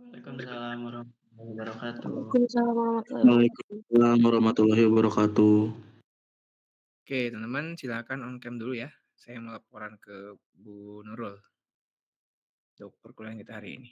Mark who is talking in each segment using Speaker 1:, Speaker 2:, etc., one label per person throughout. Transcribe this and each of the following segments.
Speaker 1: Waalaikumsalam warahmatullahi wabarakatuh.
Speaker 2: Waalaikumsalam warahmatullahi wabarakatuh.
Speaker 3: Waalaikumsalam warahmatullahi wabarakatuh.
Speaker 4: Oke, teman-teman silakan on cam dulu ya. Saya mau laporan ke Bu Nurul untuk perkuliahan kita hari ini.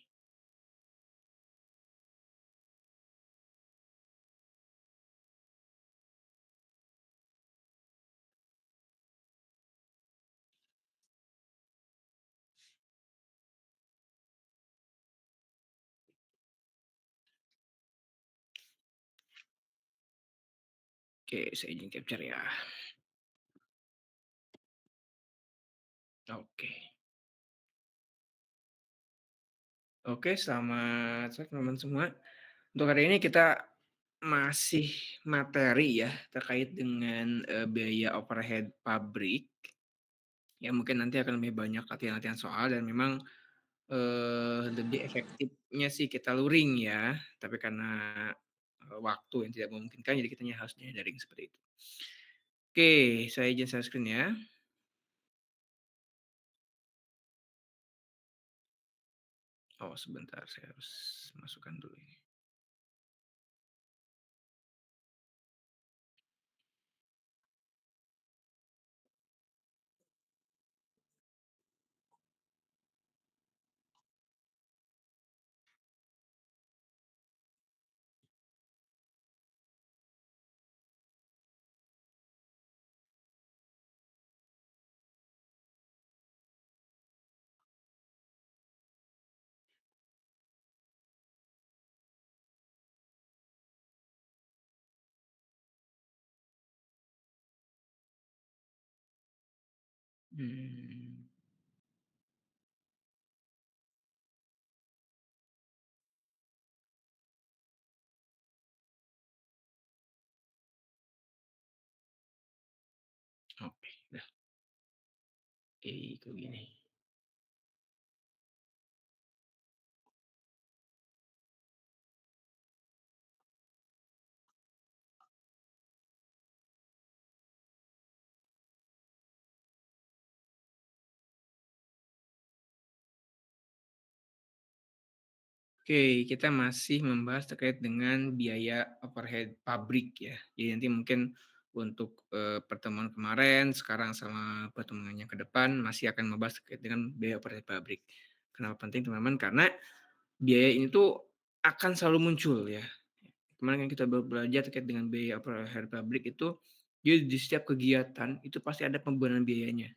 Speaker 4: Oke, saya izin capture ya. Oke. Oke, selamat sore teman-teman semua. Untuk hari ini kita masih materi ya terkait dengan biaya overhead pabrik. Ya mungkin nanti akan lebih banyak latihan-latihan soal dan memang lebih efektifnya sih kita luring ya, tapi karena waktu yang tidak memungkinkan jadi kitanya harus daring seperti itu. Oke, saya izin share screen ya. Oh sebentar, saya harus masukkan dulu ini. Hmm. Oke, udah. Kok gini. Oke, kita masih membahas terkait dengan biaya overhead pabrik ya. Jadi nanti mungkin untuk, pertemuan kemarin, sekarang sama pertemuan yang ke depan masih akan membahas terkait dengan biaya overhead pabrik. Kenapa penting teman-teman? Karena biaya ini tuh akan selalu muncul ya. Kemarin kan kita baru belajar terkait dengan biaya overhead pabrik itu, jadi di setiap kegiatan itu pasti ada pembebanan biayanya.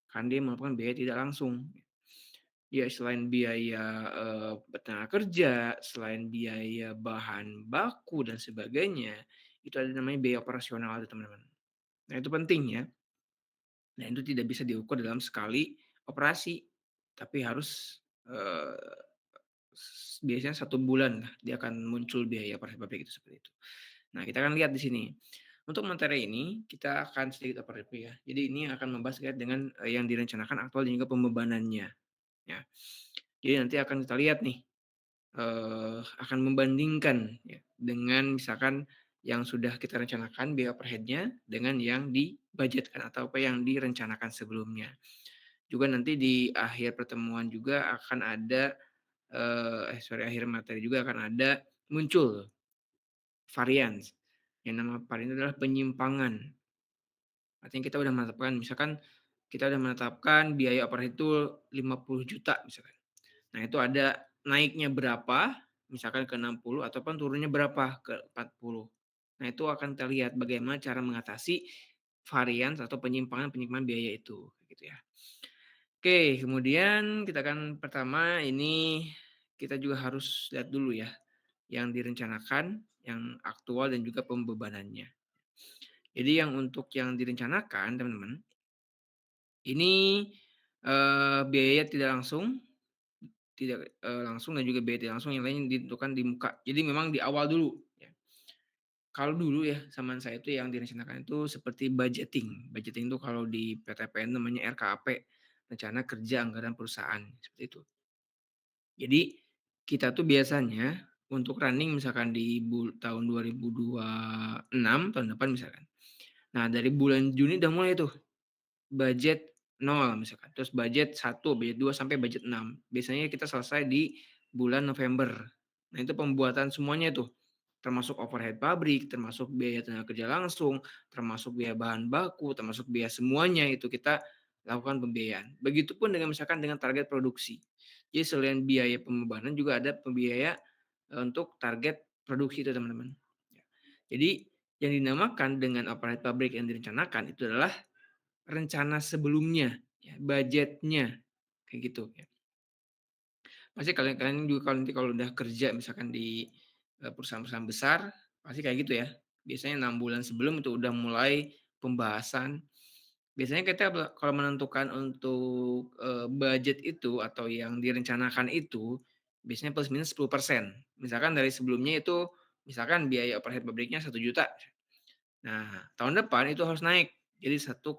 Speaker 4: Karena dia merupakan biaya tidak langsung. Ya selain biaya, tenaga kerja, selain biaya bahan baku dan sebagainya, itu ada namanya biaya operasional itu teman-teman. Nah itu penting ya. Nah itu tidak bisa diukur dalam sekali operasi, tapi harus, biasanya 1 bulan lah dia akan muncul biaya operasi pabrik itu, seperti itu. Nah kita akan lihat di sini. Untuk materi ini kita akan sedikit overview ya. Jadi ini akan membahas terkait dengan, yang direncanakan aktual dan juga pembebanannya, ya. Jadi nanti akan kita lihat nih, akan membandingkan ya, dengan misalkan yang sudah kita rencanakan biaya overhead-nya dengan yang dibudgetkan atau apa yang direncanakan sebelumnya. Juga nanti di akhir pertemuan juga akan ada, akhir materi juga akan ada muncul varians, yang nama varian itu adalah penyimpangan. Artinya kita udah menetapkan misalkan kita udah menetapkan biaya overhead itu 50 juta misalkan. Nah, itu ada naiknya berapa, misalkan ke 60 ataupun turunnya berapa, ke 40. Nah, itu akan kita lihat bagaimana cara mengatasi varian atau penyimpangan-penyimpangan biaya itu, gitu ya. Oke, kemudian kita akan pertama ini kita juga harus lihat dulu ya, yang direncanakan, yang aktual dan juga pembebanannya. Jadi yang untuk yang direncanakan teman-teman, ini, biaya tidak langsung tidak, langsung dan juga biaya tidak langsung yang lain ditentukan di muka. Jadi memang di awal dulu ya. Kalau dulu ya zaman saya itu yang direncanakan itu seperti budgeting. Budgeting itu kalau di PTPN namanya RKAP, Rencana Kerja Anggaran Perusahaan, seperti itu. Jadi kita tuh biasanya untuk running misalkan di tahun 2026 tahun depan misalkan. Nah dari bulan Juni udah mulai tuh budget 0 misalkan, terus budget 1, budget 2 sampai budget 6. Biasanya kita selesai di bulan November. Nah, itu pembuatan semuanya tuh, termasuk overhead pabrik, termasuk biaya tenaga kerja langsung, termasuk biaya bahan baku, termasuk biaya semuanya itu kita lakukan pembiayaan. Begitupun dengan misalkan dengan target produksi. Jadi selain biaya pembebanan juga ada pembiaya untuk target produksi itu teman-teman. Jadi yang dinamakan dengan overhead pabrik yang direncanakan itu adalah rencana sebelumnya, ya, budgetnya kayak gitu. Ya. Pasti kalian juga kalau nanti kalau udah kerja misalkan di perusahaan-perusahaan besar pasti kayak gitu ya. Biasanya 6 bulan sebelum itu udah mulai pembahasan. Biasanya kita kalau menentukan untuk budget itu atau yang direncanakan itu biasanya plus minus 10%. Misalkan dari sebelumnya itu misalkan biaya overhead pabriknya 1 juta. Nah, tahun depan itu harus naik jadi 1,1.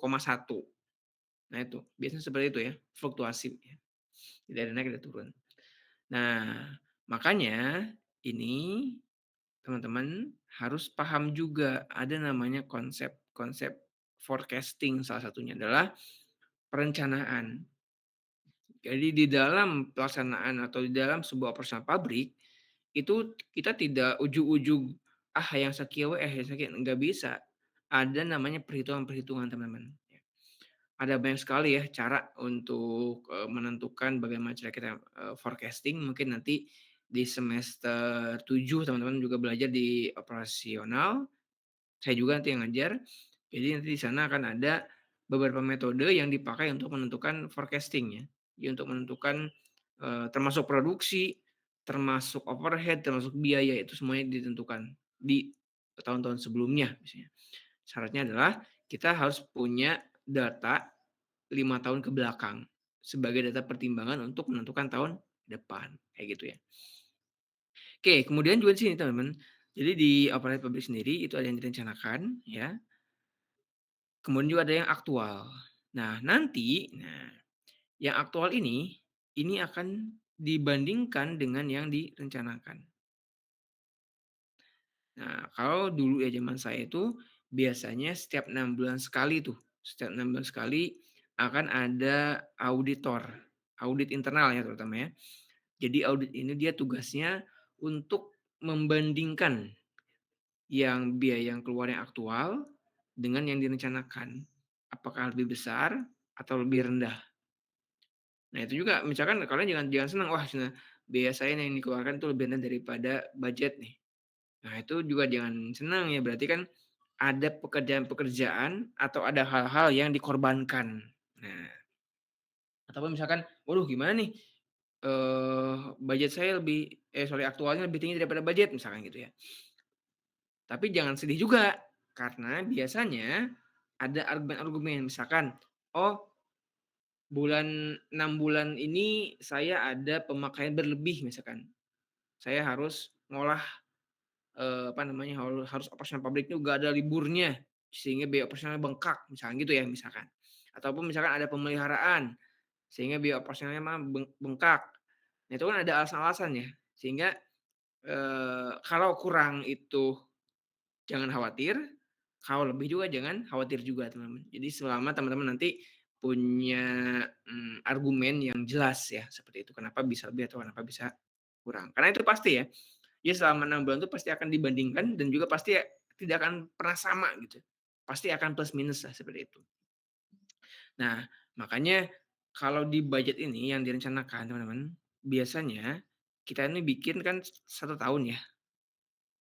Speaker 4: Nah, itu biasanya seperti itu ya, fluktuasi ya. Tidak ada naik, tidak turun. Nah, makanya ini teman-teman harus paham juga ada namanya konsep forecasting, salah satunya adalah perencanaan. Jadi di dalam pelaksanaan atau di dalam sebuah operasional pabrik itu kita tidak ujug-ujug yang sekian yang sekian, enggak bisa. Ada namanya perhitungan-perhitungan teman-teman. Ada banyak sekali ya cara untuk menentukan bagaimana cara kita forecasting. Mungkin nanti di semester 7 teman-teman juga belajar di operasional. Saya juga nanti yang ngajar. Jadi nanti di sana akan ada beberapa metode yang dipakai untuk menentukan forecasting ya. Jadi untuk menentukan termasuk produksi, termasuk overhead, termasuk biaya itu semuanya ditentukan di tahun-tahun sebelumnya misalnya. Syaratnya adalah kita harus punya data 5 tahun ke belakang sebagai data pertimbangan untuk menentukan tahun depan, kayak gitu ya. Oke, kemudian juga di sini teman-teman, jadi di overhead pabrik sendiri itu ada yang direncanakan ya, kemudian juga ada yang aktual. Nah, nanti yang aktual ini akan dibandingkan dengan yang direncanakan. Nah, kalau dulu ya zaman saya itu biasanya setiap 6 bulan sekali tuh, setiap 6 bulan sekali akan ada auditor, audit internal ya terutama ya. Jadi audit ini dia tugasnya untuk membandingkan yang biaya yang keluar yang aktual dengan yang direncanakan. Apakah lebih besar atau lebih rendah. Nah, itu juga misalkan kalian jangan senang, wah biaya saya yang dikeluarkan itu lebih rendah daripada budget nih. Nah, itu juga jangan senang ya, berarti kan ada pekerjaan-pekerjaan atau ada hal-hal yang dikorbankan. Nah, ataupun misalkan, waduh gimana nih, budget saya aktualnya lebih tinggi daripada budget, misalkan gitu ya. Tapi jangan sedih juga, karena biasanya ada argumen-argumen, misalkan, oh 6 bulan ini saya ada pemakaian berlebih misalkan. Saya harus ngolah harus operasional pabrik itu nggak ada liburnya, sehingga biaya operasionalnya bengkak, misalkan gitu ya, misalkan. Ataupun misalkan ada pemeliharaan, sehingga biaya operasionalnya bengkak. Nah, itu kan ada alasan-alasan ya, sehingga kalau kurang itu jangan khawatir, kalau lebih juga jangan khawatir juga, teman-teman. Jadi selama teman-teman nanti punya argumen yang jelas ya, seperti itu. Kenapa bisa lebih atau kenapa bisa kurang. Karena itu pasti ya. Ya selama 6 bulan itu pasti akan dibandingkan dan juga pasti tidak akan pernah sama gitu. Pasti akan plus minus lah seperti itu. Nah, makanya kalau di budget ini yang direncanakan teman-teman, biasanya kita ini bikin kan 1 tahun ya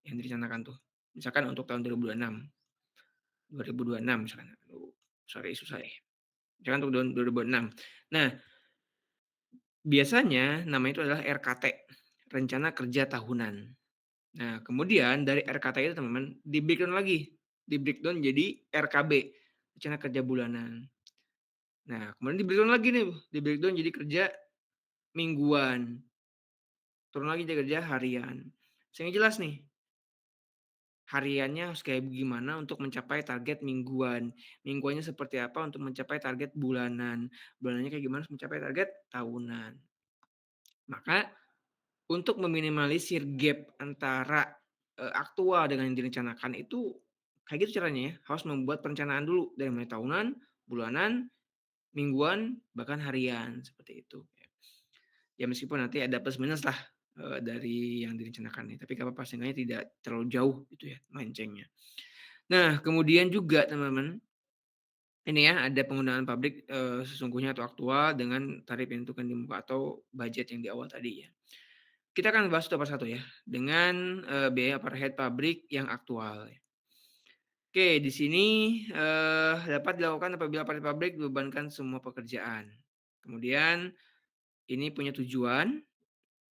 Speaker 4: yang direncanakan tuh. Misalkan untuk tahun 2026. 2026 misalkan. Aduh, sorry susah ya. Misalkan untuk tahun 2026. Nah, biasanya namanya itu adalah RKT, Rencana Kerja Tahunan. Nah, kemudian dari RKT itu teman-teman di-breakdown lagi, di-breakdown jadi RKB, Rencana Kerja Bulanan. Nah, kemudian di-breakdown lagi nih, di-breakdown jadi kerja mingguan. Turun lagi jadi kerja harian. Sehingga jelas nih, hariannya harus kayak gimana untuk mencapai target mingguan. Mingguannya seperti apa untuk mencapai target bulanan. Bulanannya kayak gimana untuk mencapai target tahunan. Maka untuk meminimalisir gap antara aktual dengan yang direncanakan itu kayak gitu caranya ya, harus membuat perencanaan dulu dari mulai tahunan, bulanan, mingguan, bahkan harian seperti itu. Ya meskipun nanti ada plus minus lah dari yang direncanakan nih, tapi nggak apa-apa seenggaknya tidak terlalu jauh gitu ya melencengnya. Nah, kemudian juga teman-teman, ini ya ada penggunaan pabrik, sesungguhnya atau aktual dengan tarif yang ditentukan di muka atau budget yang di awal tadi ya. Kita akan bahas satu persatu ya, dengan, biaya overhead pabrik yang aktual ya. Oke, di sini, dapat dilakukan apabila pabrik dibebankan semua pekerjaan. Kemudian ini punya tujuan,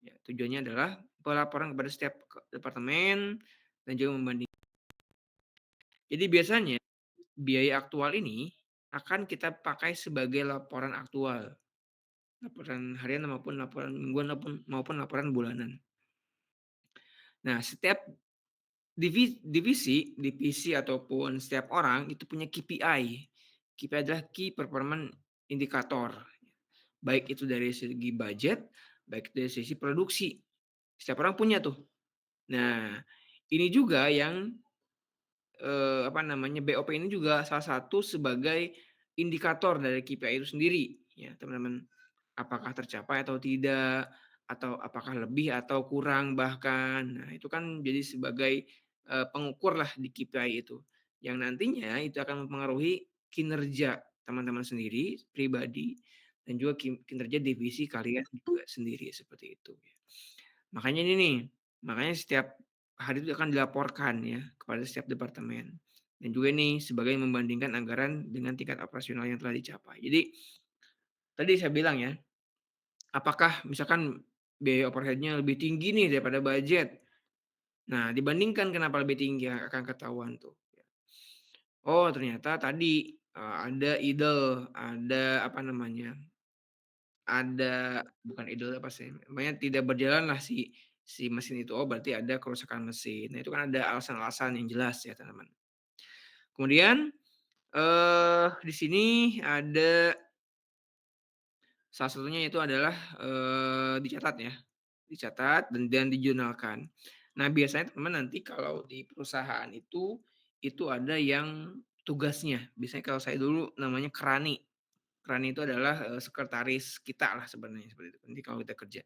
Speaker 4: ya tujuannya adalah pelaporan kepada setiap departemen dan juga membanding. Jadi biasanya biaya aktual ini akan kita pakai sebagai laporan aktual, laporan harian maupun laporan mingguan maupun laporan bulanan. Nah, setiap divisi ataupun setiap orang itu punya KPI. KPI adalah Key Performance Indicator, baik itu dari segi budget, baik dari sisi produksi. Setiap orang punya tuh. Nah, ini juga yang BOP ini juga salah satu sebagai indikator dari KPI itu sendiri ya, teman-teman. Apakah tercapai atau tidak, atau apakah lebih atau kurang bahkan. Nah, itu kan jadi sebagai, pengukur lah di KPI itu. Yang nantinya itu akan mempengaruhi kinerja teman-teman sendiri, pribadi, dan juga kinerja divisi kalian juga sendiri, seperti itu. Makanya ini nih, makanya setiap hari itu akan dilaporkan ya kepada setiap departemen. Dan juga nih sebagai membandingkan anggaran dengan tingkat operasional yang telah dicapai. Jadi tadi saya bilang ya, apakah misalkan biaya overhead-nya lebih tinggi nih daripada budget. Nah, dibandingkan kenapa lebih tinggi akan ketahuan tuh. Oh, ternyata tadi ada idle, ada apa namanya? Ada bukan idle apa sih? Namanya tidak berjalanlah si si mesin itu. Oh, berarti ada kerusakan mesin. Nah, itu kan ada alasan-alasan yang jelas ya, teman-teman. Kemudian di sini ada salah satunya itu adalah, dicatat ya, dicatat dan dijurnalkan. Nah, biasanya teman nanti kalau di perusahaan itu ada yang tugasnya, biasanya kalau saya dulu namanya kerani. Kerani itu adalah, sekretaris kita lah sebenarnya, seperti itu, nanti kalau kita kerja.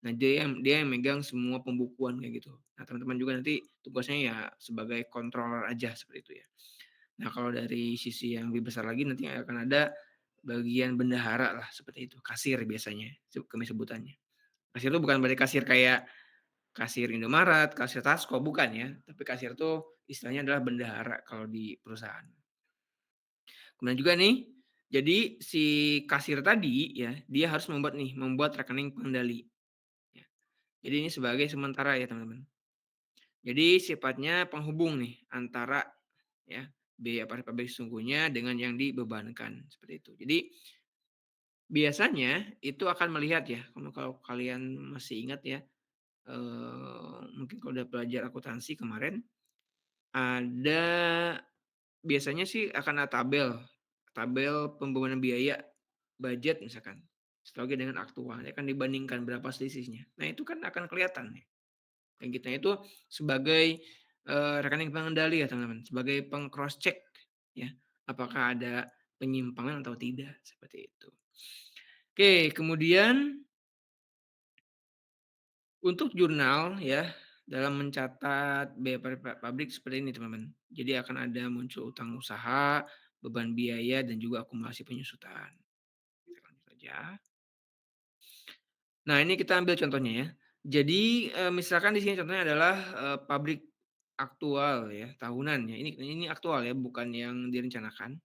Speaker 4: Nah, dia yang megang semua pembukuan kayak gitu. Nah, teman-teman juga nanti tugasnya ya sebagai controller aja, seperti itu ya. Nah, kalau dari sisi yang lebih besar lagi nanti akan ada bagian bendahara lah seperti itu, kasir biasanya kami sebutannya. Kasir itu bukan berarti kasir kayak kasir Indomaret, kasir Tasco, bukan ya. Tapi kasir itu istilahnya adalah bendahara kalau di perusahaan. Kemudian juga nih, jadi si kasir tadi ya, dia harus membuat rekening pengendali. Ya. Jadi ini sebagai sementara ya teman-teman. Jadi sifatnya penghubung nih antara ya biaya pabrik sesungguhnya dengan yang dibebankan seperti itu. Jadi biasanya itu akan melihat ya, kalau kalian masih ingat ya, mungkin kalau udah belajar akuntansi kemarin, ada biasanya sih akan ada tabel pembebanan biaya budget misalkan, setelahnya dengan aktual, ya kan dibandingkan berapa selisihnya. Nah itu kan akan kelihatan nih, kayak gitu. Nah, itu sebagai, rekening pengendali ya teman-teman, sebagai peng-cross check ya, apakah ada penyimpangan atau tidak, seperti itu. Oke, kemudian untuk jurnal ya, dalam mencatat biaya pabrik seperti ini teman-teman. Jadi akan ada muncul utang usaha, beban biaya, dan juga akumulasi penyusutan. Kita lanjut aja. Nah, ini kita ambil contohnya ya. Jadi, misalkan di sini contohnya adalah, pabrik aktual ya, tahunan ya. Ini aktual ya, bukan yang direncanakan.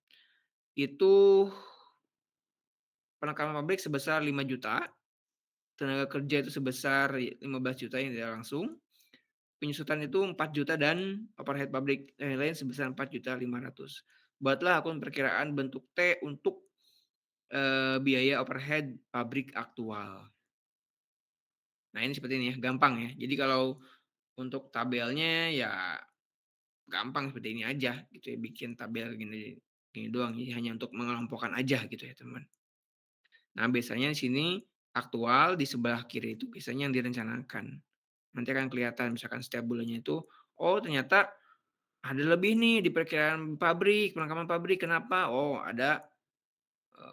Speaker 4: Itu penekanan pabrik sebesar 5 juta, tenaga kerja itu sebesar 15 juta yang tidak langsung, penyusutan itu 4 juta, dan overhead pabrik lain sebesar 4.500.000. Buatlah akun perkiraan bentuk T untuk, biaya overhead pabrik aktual. Nah, ini seperti ini ya, gampang ya. Jadi kalau untuk tabelnya ya gampang seperti ini aja gitu ya, bikin tabel gini gini doang, jadi hanya untuk mengelompokkan aja gitu ya, teman. Nah, biasanya di sini aktual, di sebelah kiri itu biasanya yang direncanakan. Nanti akan kelihatan misalkan setiap bulannya itu, oh ternyata ada lebih nih di perkiraan pabrik, perlengkapan pabrik, kenapa? Oh ada,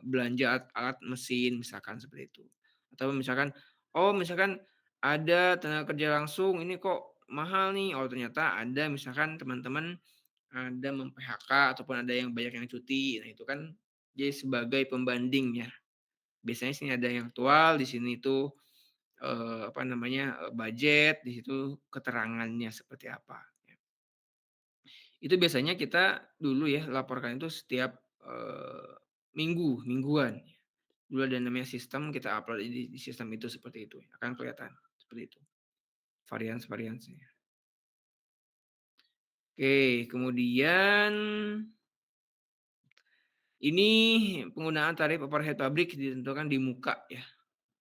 Speaker 4: belanja alat mesin misalkan seperti itu. Atau misalkan, oh misalkan ada tenaga kerja langsung, ini kok mahal nih. Oh, ternyata ada misalkan teman-teman ada mem-PHK ataupun ada yang banyak yang cuti. Nah, itu kan jadi sebagai pembanding ya. Biasanya sini ada yang aktual, di sini tuh, apa namanya, budget, di situ keterangannya seperti apa, ya. Itu biasanya kita dulu ya laporkan itu setiap, mingguan. Dulu ada namanya sistem, kita upload di sistem itu seperti itu, akan kelihatan seperti itu, varians-variansnya. Oke, kemudian ini penggunaan tarif overhead pabrik ditentukan di muka ya,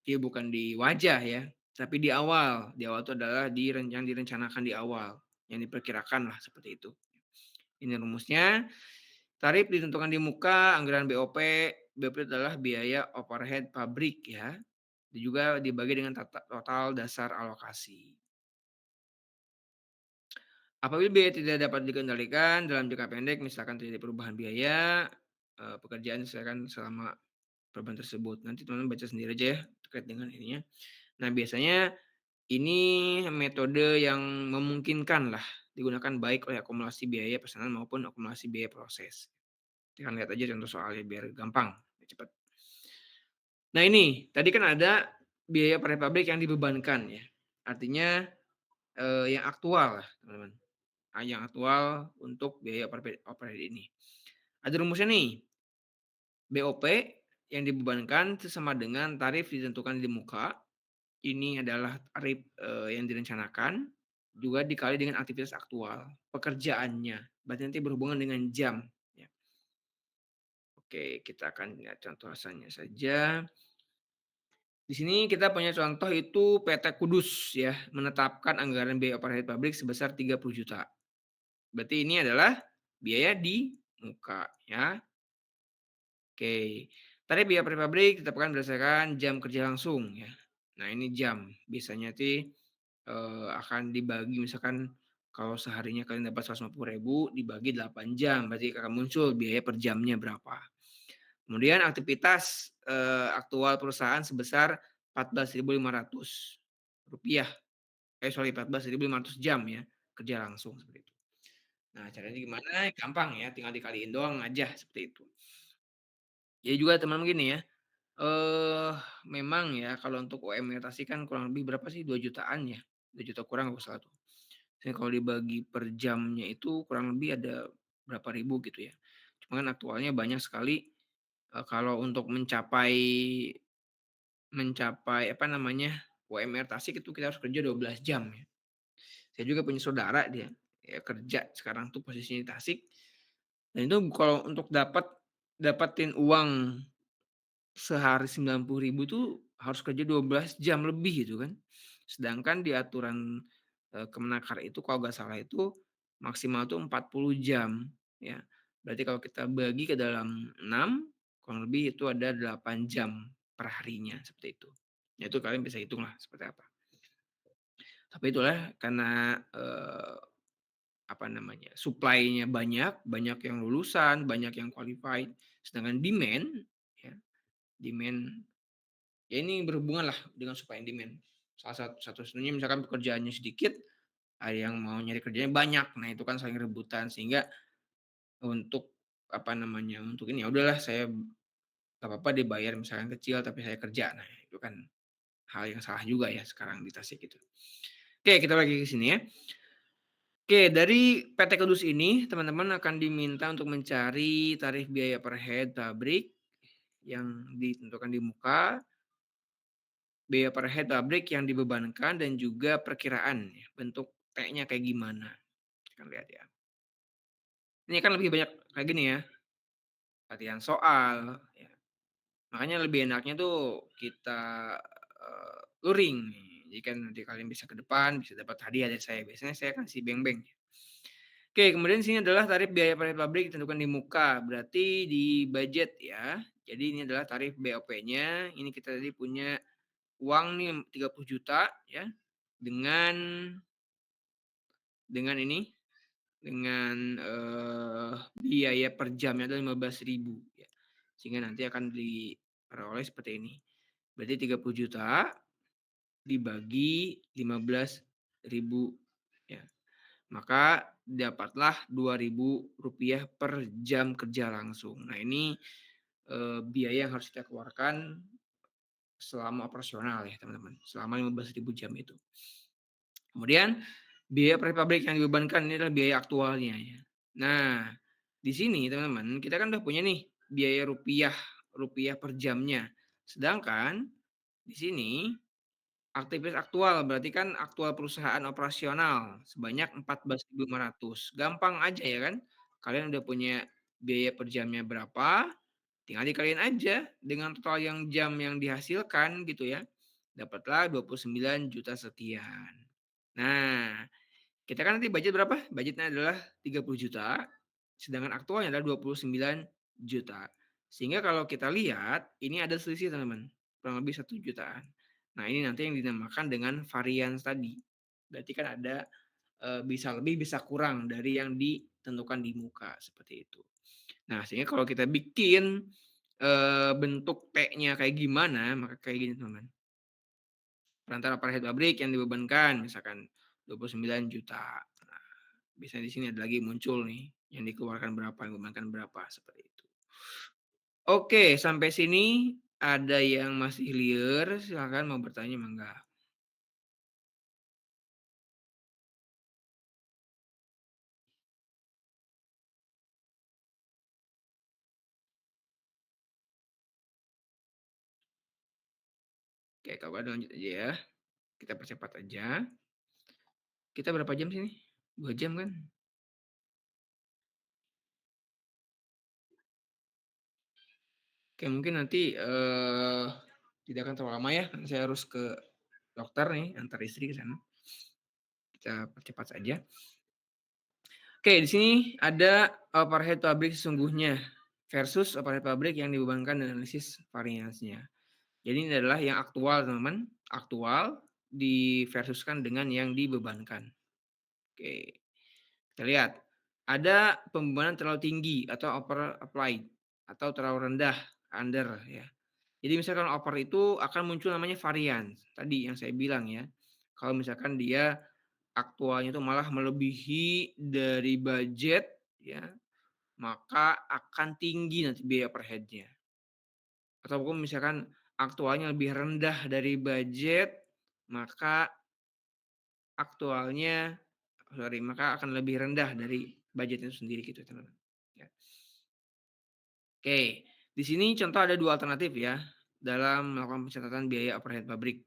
Speaker 4: dia bukan di wajah ya, tapi di awal. Di awal itu adalah yang direncanakan di awal, yang diperkirakan lah seperti itu. Ini rumusnya, tarif ditentukan di muka anggaran BOP. BOP adalah biaya overhead pabrik ya, juga dibagi dengan total dasar alokasi. Apabila biaya tidak dapat dikendalikan dalam jangka pendek, misalkan terjadi perubahan biaya, pekerjaan diselesaikan selama perubahan tersebut. Nanti teman-teman baca sendiri aja ya terkait dengan ininya. Nah, biasanya ini metode yang memungkinkan lah digunakan baik oleh akumulasi biaya pesanan maupun akumulasi biaya proses. Kita lihat aja contoh soalnya biar gampang, biar cepat. Nah, ini tadi kan ada biaya per pabrik yang dibebankan ya. Artinya yang aktual lah, teman-teman. Yang aktual untuk biaya overhead ini. Ada rumusnya nih. BOP yang dibebankan sama dengan tarif ditentukan di muka. Ini adalah tarif, yang direncanakan, juga dikali dengan aktivitas aktual, pekerjaannya. Berarti nanti berhubungan dengan jam, ya. Oke, kita akan lihat contoh asalnya saja. Di sini kita punya contoh itu PT Kudus ya, menetapkan anggaran biaya overhead pabrik sebesar 30 juta. Berarti ini adalah biaya di muka, ya. Oke, tarif biaya per pabrik ditetapkan berdasarkan jam kerja langsung ya. Nah, ini jam, biasanya akan dibagi misalkan kalau seharinya kalian dapat 150.000 dibagi 8 jam, berarti akan muncul biaya per jamnya berapa. Kemudian aktivitas, aktual perusahaan sebesar Rp14.500. 14.500 jam ya, kerja langsung seperti itu. Nah, caranya gimana? Gampang ya, tinggal dikaliin doang aja seperti itu. Jadi juga teman-teman gini ya, memang ya kalau untuk UMR tadi kan kurang lebih berapa sih, 2 jutaan ya, 2 juta kurang kalau salah tuh. Jadi kalau dibagi per jamnya itu kurang lebih ada berapa ribu gitu ya. Cuma kan aktualnya banyak sekali, kalau untuk mencapai apa namanya, UMR Tasik itu kita harus kerja 12 jam ya. Saya juga punya saudara dia, ya kerja sekarang tuh posisinya di Tasik, dan itu kalau untuk dapatin uang sehari 90.000 tuh harus kerja 12 jam lebih gitu kan. Sedangkan di aturan, Kemenaker itu kalau nggak salah itu maksimal tuh 40 jam ya. Berarti kalau kita bagi ke dalam 6 kurang lebih itu ada 8 jam per harinya seperti itu. Ya itu kalian bisa hitung lah seperti apa. Tapi itulah karena, apa namanya, supply-nya banyak yang lulusan, banyak yang qualified, sedangkan demand ya, demand ya ini berhubungan lah dengan supply and demand. Salah satunya misalkan pekerjaannya sedikit, ada yang mau nyari kerjanya banyak. Nah, itu kan saling rebutan sehingga untuk apa namanya, untuk ini ya udahlah saya nggak apa-apa dibayar misalkan kecil tapi saya kerja. Nah, itu kan hal yang salah juga ya sekarang di Tasik itu. Oke, kita lagi ke sini ya. Oke, dari PT Kudus ini teman-teman akan diminta untuk mencari tarif biaya per head pabrik yang ditentukan di muka, biaya per head pabrik yang dibebankan dan juga perkiraan ya, bentuk T-nya kayak gimana. Kita lihat ya. Ini kan lebih banyak kayak gini ya, latihan soal ya. Makanya lebih enaknya tuh kita, luring. Jadi kan nanti kalian bisa ke depan, bisa dapat hadiah dari saya. Biasanya saya kasih beng-beng. Oke, kemudian di sini adalah tarif biaya per pabrik ditentukan di muka, berarti di budget ya. Jadi ini adalah tarif BOP-nya, ini kita tadi punya uang nih 30 juta ya, dengan ini, dengan, biaya per jamnya adalah 15.000 ya. Sehingga nanti akan diperoleh seperti ini. Berarti 30 juta dibagi 15.000 ya. Maka dapatlah Rp2.000 per jam kerja langsung. Nah, ini biaya yang harus kita keluarkan selama operasional ya, teman-teman. Selama 15.000 jam itu. Kemudian biaya per pabrik yang dibebankan ini adalah biaya aktualnya ya. Nah, di sini teman-teman, kita kan udah punya nih biaya rupiah per jamnya. Sedangkan di sini aktivitas aktual berarti kan aktual perusahaan operasional sebanyak 14.500. Gampang aja ya kan? Kalian udah punya biaya per jamnya berapa, tinggal dikaliin aja dengan total yang jam yang dihasilkan gitu ya. Dapatlah 29 juta sekian. Nah, kita kan nanti budget berapa? Budgetnya adalah 30 juta, sedangkan aktualnya adalah 29 juta. Sehingga kalau kita lihat, ini ada selisih teman-teman, kurang lebih 1 jutaan. Nah, ini nanti yang dinamakan dengan varians tadi. Berarti kan ada bisa lebih, bisa kurang dari yang ditentukan di muka, seperti itu. Nah, sehingga kalau kita bikin bentuk T-nya kayak gimana, maka kayak gini teman-teman. Perantara overhead pabrik yang dibebankan misalkan 29 juta. Nah, biasanya di sini ada lagi muncul nih yang dikeluarkan berapa, yang dibebankan berapa, seperti itu. Oke, sampai sini ada yang masih liar, silakan mau bertanya mangga. Oke, kalau ada lanjut aja ya. Kita percepat aja. Kita berapa jam sini? 2 jam kan? Oke, mungkin nanti tidak akan terlalu lama ya, karena saya harus ke dokter nih, antar istri ke sana. Kita percepat saja. Oke, di sini ada overhead pabrik sesungguhnya versus overhead pabrik yang dibebankan dengan analisis variansnya. Jadi ini adalah yang aktual, teman-teman. Aktual diversuskan dengan yang dibebankan. Oke. Kita lihat. Ada pembebanan terlalu tinggi atau over applied atau terlalu rendah under ya. Jadi misalkan over itu akan muncul namanya varians. Tadi yang saya bilang ya. Kalau misalkan dia aktualnya itu malah melebihi dari budget ya, maka akan tinggi nanti biaya per head-nya. Ataupun misalkan aktualnya lebih rendah dari budget, maka maka akan lebih rendah dari budget itu sendiri gitu teman-teman. Ya. Oke, di sini contoh ada 2 alternatif ya dalam melakukan pencatatan biaya overhead pabrik.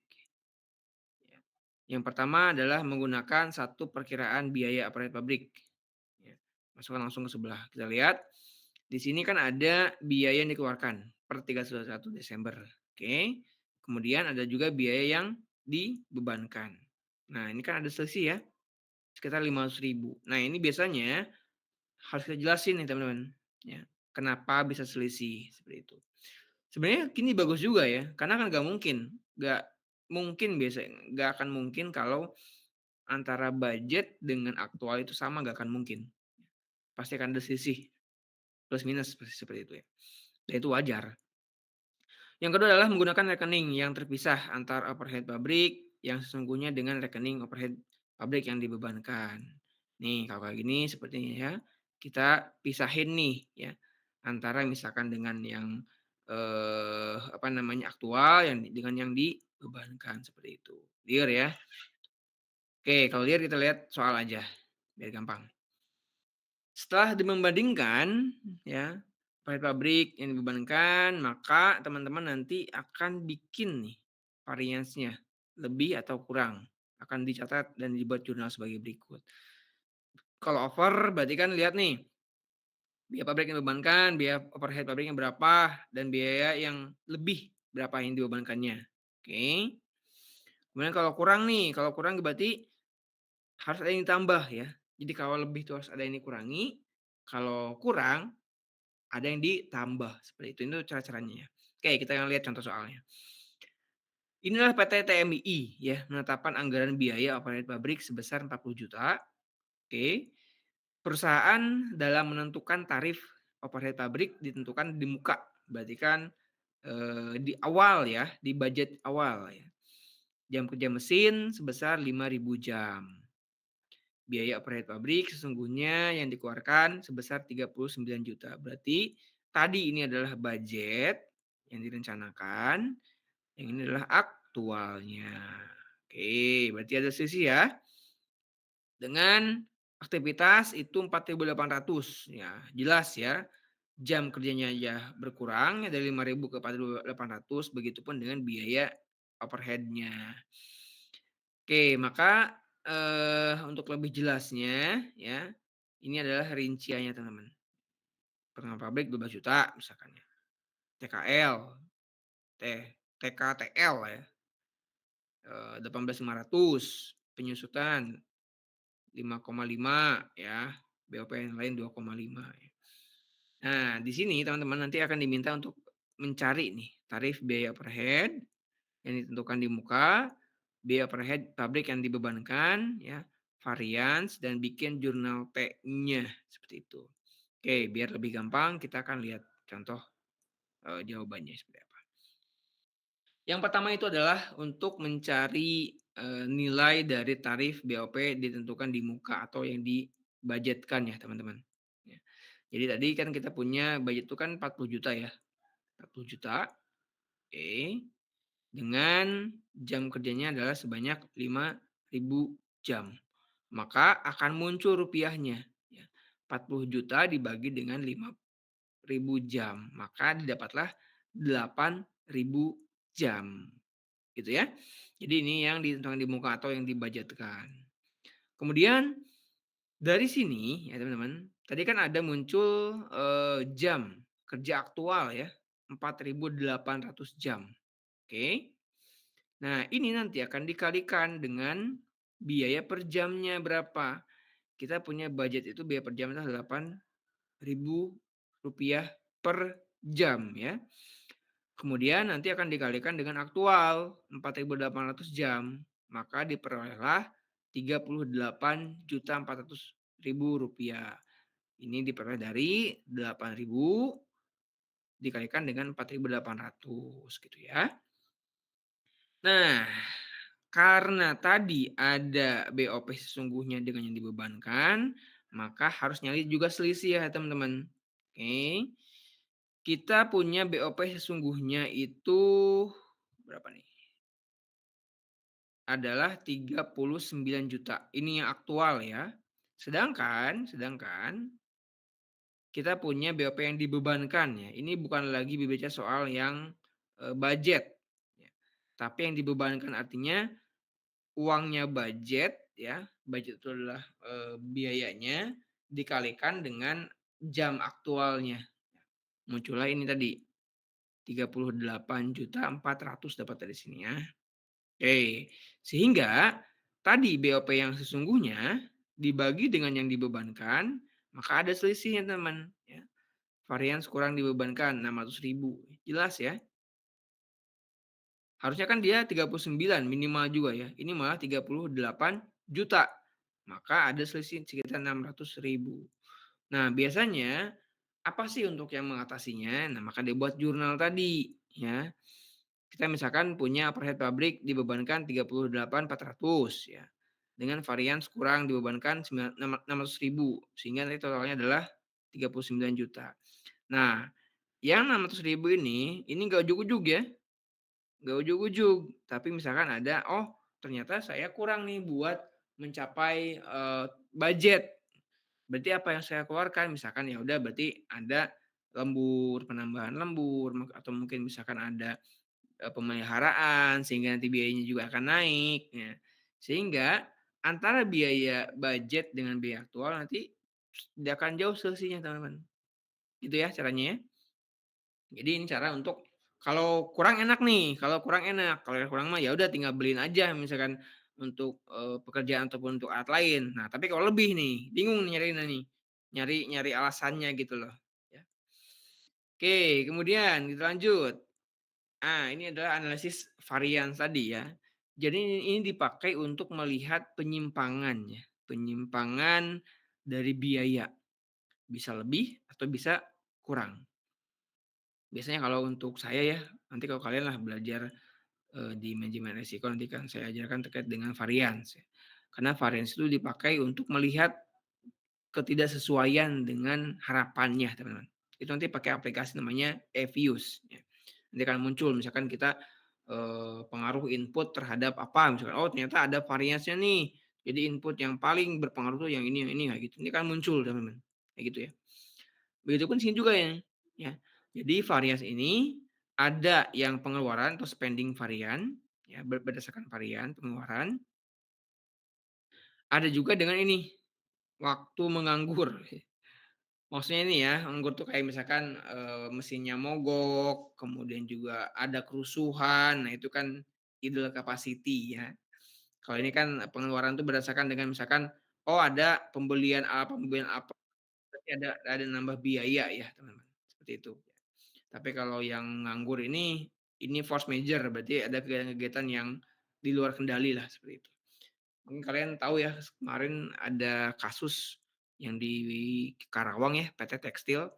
Speaker 4: Ya. Yang pertama adalah menggunakan satu perkiraan biaya overhead pabrik. Ya. Masukkan langsung ke sebelah. Kita lihat di sini kan ada biaya yang dikeluarkan per 31 Desember. Oke. Kemudian ada juga biaya yang dibebankan. Nah, ini kan ada selisih ya. Sekitar 500.000. Nah, ini biasanya harus kita jelasin nih teman-teman, ya. Kenapa bisa selisih seperti itu. Sebenarnya gini bagus juga ya, karena kan nggak akan mungkin kalau antara budget dengan aktual itu sama, nggak akan mungkin. Pasti akan ada selisih, plus minus seperti itu ya. Dan itu wajar. Yang kedua adalah menggunakan rekening yang terpisah antar overhead pabrik yang sesungguhnya dengan rekening overhead pabrik yang dibebankan. Nih, kalau kayak gini sepertinya ya, kita pisahin nih ya, antara misalkan dengan yang aktual dengan yang dibebankan seperti itu. Clear ya? Oke, kalau clear kita lihat soal aja biar gampang. Setelah membandingkan ya, pabrik yang dibebankan, maka teman-teman nanti akan bikin nih variansnya, lebih atau kurang. Akan dicatat dan dibuat jurnal sebagai berikut. Kalau over berarti kan lihat nih, biaya pabrik yang dibebankan, biaya overhead pabriknya berapa, dan biaya yang lebih berapa yang dibebankannya. Oke. Kemudian kalau kurang nih, kalau kurang berarti harus ada yang ditambah ya. Jadi kalau lebih itu harus ada yang dikurangi, kalau kurang ada yang ditambah, seperti itu. Itu cara-caranya ya. Oke, kita yang lihat contoh soalnya. Inilah PT TMII ya, menetapkan anggaran biaya overhead pabrik sebesar 40 juta. Oke. Perusahaan dalam menentukan tarif overhead pabrik ditentukan di muka. Berarti kan di awal ya, di budget awal ya. Jam kerja mesin sebesar 5.000 jam. Biaya overhead pabrik sesungguhnya yang dikeluarkan sebesar 39 juta. Berarti tadi ini adalah budget yang direncanakan, yang ini adalah aktualnya. Oke, berarti ada selisih ya. Dengan aktivitas itu 4.800 ya, jelas ya. Jam kerjanya aja berkurang ya dari 5.000 ke 4.800, begitupun dengan biaya overhead-nya. Oke, maka untuk lebih jelasnya ya, ini adalah rinciannya teman-teman. Perangkat pabrik 12 juta misalkan ya. TKL, TKTL ya, 18.500, penyusutan 5,5 ya, BOP yang lain 2,5 ya. Nah, di sini teman-teman nanti akan diminta untuk mencari nih tarif biaya overhead yang ditentukan di muka, biaya overhead pabrik yang dibebankan ya, varians dan bikin jurnal T-nya seperti itu. Oke, biar lebih gampang kita akan lihat contoh jawabannya seperti apa. Yang pertama itu adalah untuk mencari nilai dari tarif BOP ditentukan di muka atau yang dibudgetkan ya teman-teman. Ya. Jadi tadi kan kita punya budget itu kan 40 juta ya. 40 juta. Oke. Dengan jam kerjanya adalah sebanyak 5.000 jam. Maka akan muncul rupiahnya. Ya. 40 juta dibagi dengan 5.000 jam. Maka didapatlah 8.000 jam. Gitu ya. Jadi ini yang ditentukan di muka atau yang dibudgetkan. Kemudian dari sini ya teman-teman, tadi kan ada muncul jam kerja aktual ya, 4.800 jam. Oke. Nah, ini nanti akan dikalikan dengan biaya per jamnya berapa. Kita punya budget itu biaya per jam adalah Rp8.000 per jam ya. Kemudian nanti akan dikalikan dengan aktual 4.800 jam. Maka diperolehlah Rp38.400.000. Ini diperoleh dari 8.000 dikalikan dengan 4.800 gitu ya. Nah, karena tadi ada BOP sesungguhnya dengan yang dibebankan, maka harus nyari juga selisih ya teman-teman. Oke. Kita punya BOP sesungguhnya itu berapa nih? Adalah 39 juta. Ini yang aktual ya. Sedangkan kita punya BOP yang dibebankan ya. Ini bukan lagi berbicara soal yang budget. Ya. Tapi yang dibebankan artinya uangnya budget ya. Budget itu adalah biayanya dikalikan dengan jam aktualnya. Muncullah ini tadi 38.400.000 dapat dari sini ya. Oke, sehingga tadi BOP yang sesungguhnya dibagi dengan yang dibebankan, maka ada selisihnya teman. Ya. Varians kurang dibebankan 600.000. Jelas ya. Harusnya kan dia 39 minimal juga ya. Ini malah 38 juta. Maka ada selisih sekitar 600.000. Nah, biasanya apa sih untuk yang mengatasinya? Nah, maka dibuat jurnal tadi ya. Kita misalkan punya overhead pabrik dibebankan 38.400 ya. Dengan varians kurang dibebankan 600.000 sehingga nanti totalnya adalah 39 juta. Nah, yang 600.000 ini nggak ujug-ujug ya. Nggak ujug-ujug, tapi misalkan ada, oh ternyata saya kurang nih buat mencapai budget. Berarti apa yang saya keluarkan? Misalkan ya udah berarti ada lembur, penambahan lembur atau mungkin misalkan ada pemeliharaan sehingga nanti biayanya juga akan naik ya. Sehingga antara biaya budget dengan biaya aktual nanti tidak akan jauh selisihnya teman-teman. Gitu ya caranya ya. Jadi ini cara untuk kalau kurang enak nih, kalau yang kurang mah ya udah tinggal beliin aja misalkan untuk pekerjaan ataupun untuk alat lain. Nah, tapi kalau lebih nih, bingung nyariinnya nih. Nyari alasannya gitu loh, ya. Oke, kemudian kita lanjut. Ini adalah analisis varian tadi ya. Jadi ini dipakai untuk melihat penyimpangan ya, penyimpangan dari biaya. Bisa lebih atau bisa kurang. Biasanya kalau untuk saya ya, nanti kalau kalian lah belajar di manajemen risiko nanti kan saya ajarkan terkait dengan varians ya. Karena varians itu dipakai untuk melihat ketidaksesuaian dengan harapannya, teman-teman. Itu nanti pakai aplikasi namanya Evius ya. Nanti akan muncul misalkan kita, pengaruh input terhadap apa, misalkan, oh ternyata ada variansnya nih, jadi input yang paling berpengaruh tuh yang ini, kayak gitu. Ini kan muncul, teman-teman, kayak gitu ya. Begitupun sini juga ya. Jadi varians ini ada yang pengeluaran atau spending varian, ya berdasarkan varian pengeluaran. Ada juga dengan ini, waktu menganggur. Maksudnya ini ya, nganggur tuh kayak misalkan, mesinnya mogok, kemudian juga ada kerusuhan, nah itu kan idle capacity ya. Kalau ini kan pengeluaran tuh berdasarkan dengan misalkan, oh ada pembelian apa, berarti ada nambah biaya ya teman-teman, seperti itu. Tapi kalau yang nganggur ini force major, berarti ada kegiatan-kegiatan yang di luar kendali lah, seperti itu. Mungkin kalian tahu ya, kemarin ada kasus yang di Karawang ya, PT Tekstil,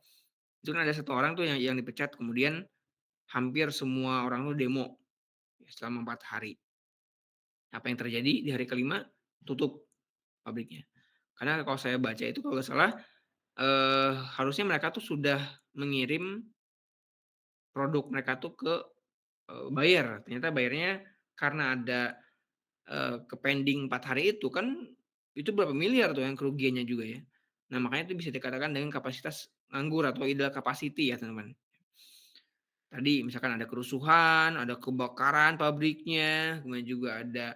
Speaker 4: itu kan ada satu orang tuh yang dipecat, kemudian hampir semua orang tuh demo ya selama 4 hari. Apa yang terjadi di hari kelima, tutup pabriknya. Karena kalau saya baca itu kalau nggak salah, harusnya mereka tuh sudah mengirim produk mereka tuh ke, buyer, ternyata buyer-nya karena ada, ke-pending 4 hari itu kan, itu berapa miliar tuh yang kerugiannya juga ya. Nah, makanya itu bisa dikatakan dengan kapasitas nganggur atau idle capacity ya, teman-teman. Tadi misalkan ada kerusuhan, ada kebakaran pabriknya, kemudian juga ada,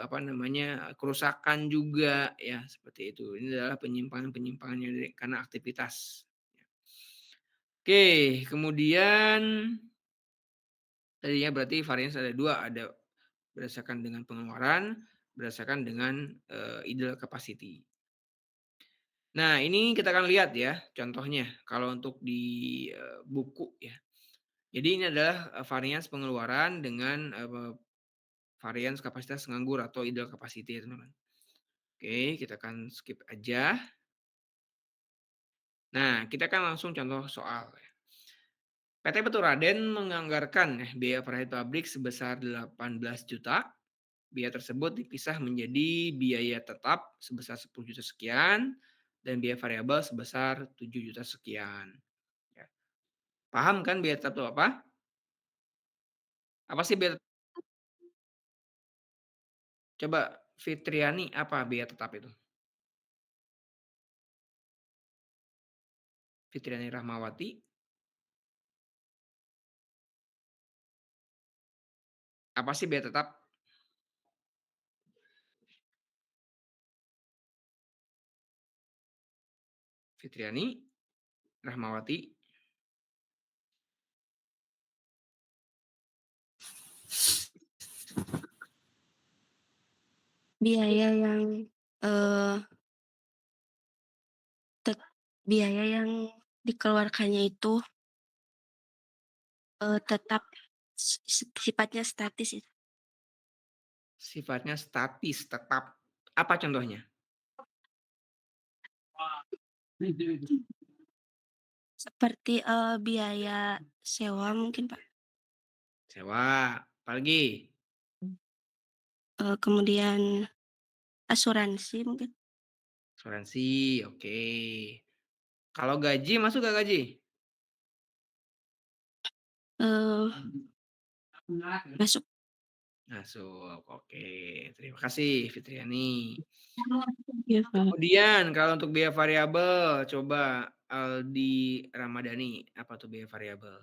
Speaker 4: apa namanya, kerusakan juga ya, seperti itu. Ini adalah penyimpangan-penyimpangan yang karena aktivitas. Oke, kemudian tadinya berarti varians ada 2, ada berdasarkan dengan pengeluaran, berdasarkan dengan, idle capacity. Nah, ini kita akan lihat ya contohnya kalau untuk di, buku ya. Jadi ini adalah, varians pengeluaran dengan, varians kapasitas nganggur atau idle capacity ya, teman-teman. Oke, kita akan skip aja. Nah, kita akan langsung contoh soal ya. PT Peturaden menganggarkan biaya per pabrik sebesar 18 juta. Biaya tersebut dipisah menjadi biaya tetap sebesar 10 juta sekian dan biaya variabel sebesar 7 juta sekian. Ya. Paham kan biaya tetap itu apa? Apa sih biaya coba Fitriani, apa biaya tetap itu? Fitriani Rahmawati, apa sih biaya tetap? Fitriani Rahmawati,
Speaker 2: Biaya yang, eee, biaya yang dikeluarkannya itu, tetap sifatnya statis itu.
Speaker 4: sifatnya statis, tetap. Apa contohnya?
Speaker 2: Seperti, biaya sewa mungkin, Pak,
Speaker 4: Sewa, apalagi?
Speaker 2: kemudian asuransi mungkin,
Speaker 4: Asuransi, oke. Kalau gaji masuk nggak gaji?
Speaker 2: eee, masuk.
Speaker 4: Masuk, oke. Terima kasih Fitriani.
Speaker 2: Iya, Pak.
Speaker 4: Kemudian kalau untuk biaya variabel, coba Aldi Ramadhani, apa tuh biaya variabel?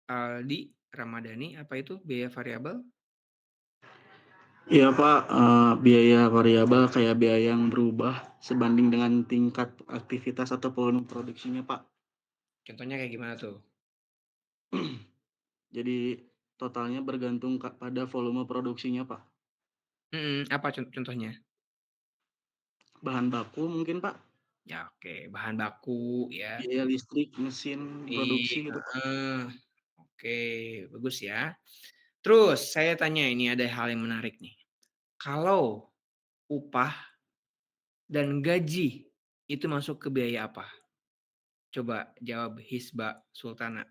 Speaker 4: Aldi Ramadhani, apa itu biaya variabel?
Speaker 3: Iya Pak, biaya variabel kayak biaya yang berubah sebanding dengan tingkat aktivitas atau volume produksinya Pak.
Speaker 4: Contohnya kayak gimana tuh?
Speaker 3: Jadi totalnya bergantung pada volume produksinya Pak.
Speaker 4: Apa contohnya?
Speaker 3: Bahan baku mungkin Pak,
Speaker 4: Ya oke, bahan baku ya.
Speaker 3: biaya listrik, mesin produksi
Speaker 4: Iya,
Speaker 3: gitu Pak.
Speaker 4: heeh. Oke, bagus ya. Terus saya tanya ini ada hal yang menarik nih. Kalau upah dan gaji itu masuk ke biaya apa? Coba jawab Hisba Sultana.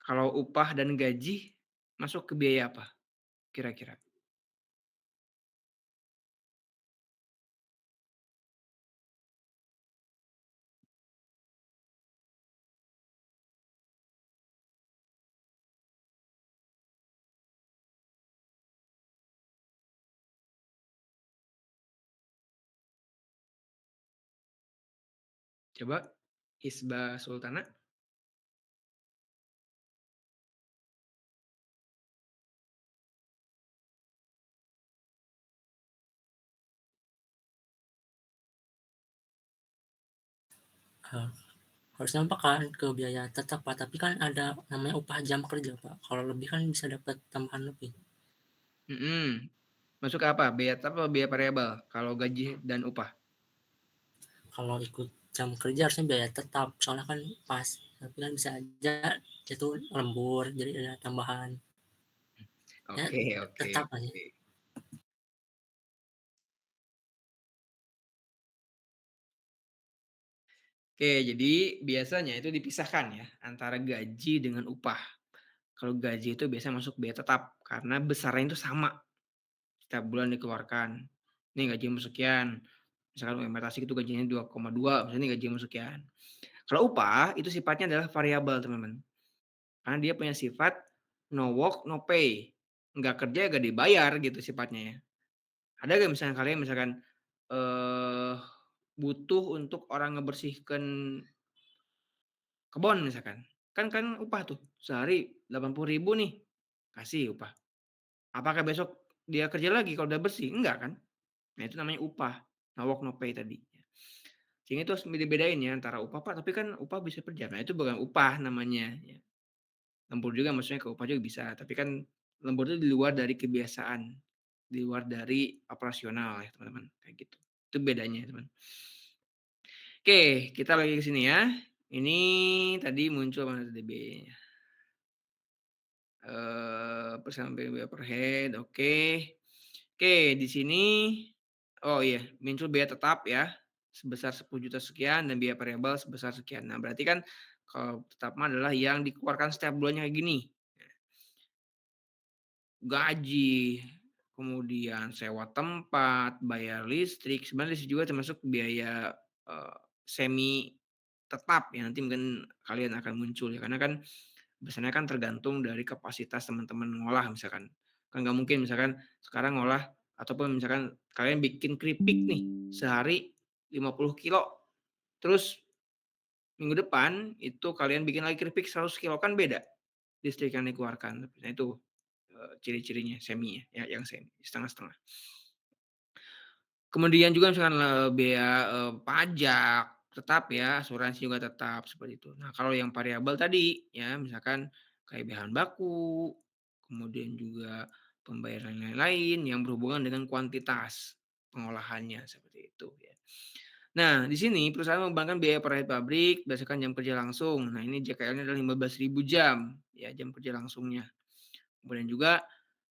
Speaker 4: Kalau upah dan gaji masuk ke biaya apa kira-kira? Coba Hisba Sultana.
Speaker 5: Eee, Harusnya Pak kan ke biaya tetap Pak, tapi kan ada namanya upah jam kerja Pak, kalau lebih kan bisa dapat tambahan lebih.
Speaker 4: Masuk ke apa? Biaya tetap atau biaya variabel kalau gaji dan upah?
Speaker 5: Kalau ikut jam kerja harusnya biaya tetap, soalnya kan pas, tapi kan bisa aja jatuh lembur, jadi ada tambahan. Ya
Speaker 4: Oke oke
Speaker 5: tetap aja.
Speaker 4: oke. Oke, jadi biasanya itu dipisahkan ya antara gaji dengan upah. Kalau gaji itu biasanya masuk biaya tetap karena besarnya itu sama setiap bulan dikeluarkan. Nih gajimu sekian, misalkan UMR Tasik itu gajinya 2,2, misalnya nih gajimu sekian. Kalau upah itu sifatnya adalah variabel, teman-teman. Karena dia punya sifat no work, no pay. Nggak kerja, nggak dibayar gitu sifatnya ya. Ada nggak misalnya kalian misalkan eh, butuh untuk orang ngebersihkan kebon misalkan. Kan upah tuh, sehari 80.000 nih, kasih upah. Apakah besok dia kerja lagi kalau udah bersih? Enggak kan? Nah itu namanya upah, no work no pay tadi. Sehingga itu harus dibedain ya antara upah, Pak, tapi kan upah bisa per jam. Nah itu bukan upah namanya ya. Lembur juga maksudnya ke upah juga bisa, tapi kan lembur itu di luar dari kebiasaan, di luar dari operasional ya teman-teman, kayak gitu. Itu bedanya teman. Oke, kita lagi ke sini ya. Ini tadi muncul mana tadi B-nya? Persamaan biaya per head, oke. Oke, di sini oh iya, muncul biaya tetap ya, sebesar 10 juta sekian dan biaya variabel sebesar sekian. Nah, berarti kan kalau tetap mah adalah yang dikeluarkan setiap bulannya kayak gini. Gaji, kemudian sewa tempat, bayar listrik, sebenarnya listrik juga termasuk biaya, semi tetap ya, nanti mungkin kalian akan muncul ya, karena kan biasanya kan tergantung dari kapasitas teman-teman ngolah misalkan. Kan nggak mungkin misalkan sekarang ngolah ataupun misalkan kalian bikin keripik nih sehari 50 kilo, terus minggu depan itu kalian bikin lagi keripik 100 kilo, kan beda listrik yang dikeluarkan. Nah itu, ciri-cirinya semi ya, yang semi, setengah-setengah. Kemudian juga misalkan, biaya, pajak tetap ya, asuransi juga tetap, seperti itu. Nah, kalau yang variabel tadi ya, misalkan kayak bahan baku, kemudian juga pembayaran lain-lain yang berhubungan dengan kuantitas pengolahannya, seperti itu ya. Nah, di sini perusahaan mengembangkan biaya per head pabrik berdasarkan jam kerja langsung. Nah, ini JKL-nya adalah 15.000 jam, ya jam kerja langsungnya. Kemudian juga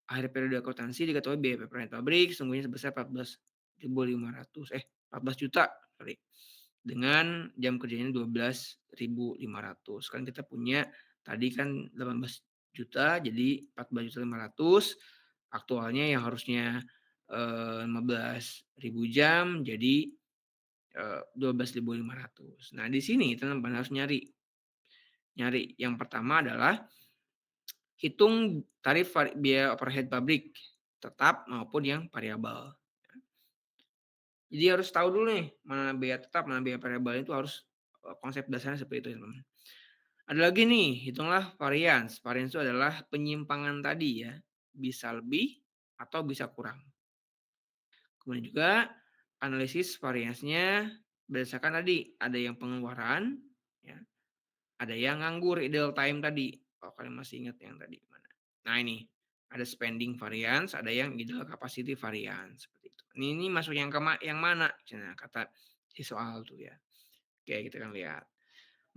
Speaker 4: akhir periode akuntansi diketahui biaya per head pabrik sesungguhnya sebesar 14 juta sorry, dengan jam kerjanya 12.500. Kan kita punya tadi kan 18 juta jadi 14.500, aktualnya yang harusnya 15.000 jam jadi 12.500. Nah, di sini teman-teman harus nyari. Nyari yang pertama adalah hitung tarif biaya overhead pabrik tetap maupun yang variabel. Jadi harus tahu dulu nih mana biaya tetap, mana biaya variabel, itu harus konsep dasarnya seperti itu ya, teman. Ada lagi nih, hitunglah varians. Varians itu adalah penyimpangan tadi ya, bisa lebih atau bisa kurang. Kemudian juga analisis variansnya berdasarkan tadi ada yang pengeluaran ya, ada yang nganggur idle time tadi. Kalau kalian masih ingat yang tadi mana. Nah ini, ada spending variance, ada yang idle capacity variance seperti itu. Ini masuk yang yang mana? Nah, kata si soal tuh ya. Oke, kita akan lihat.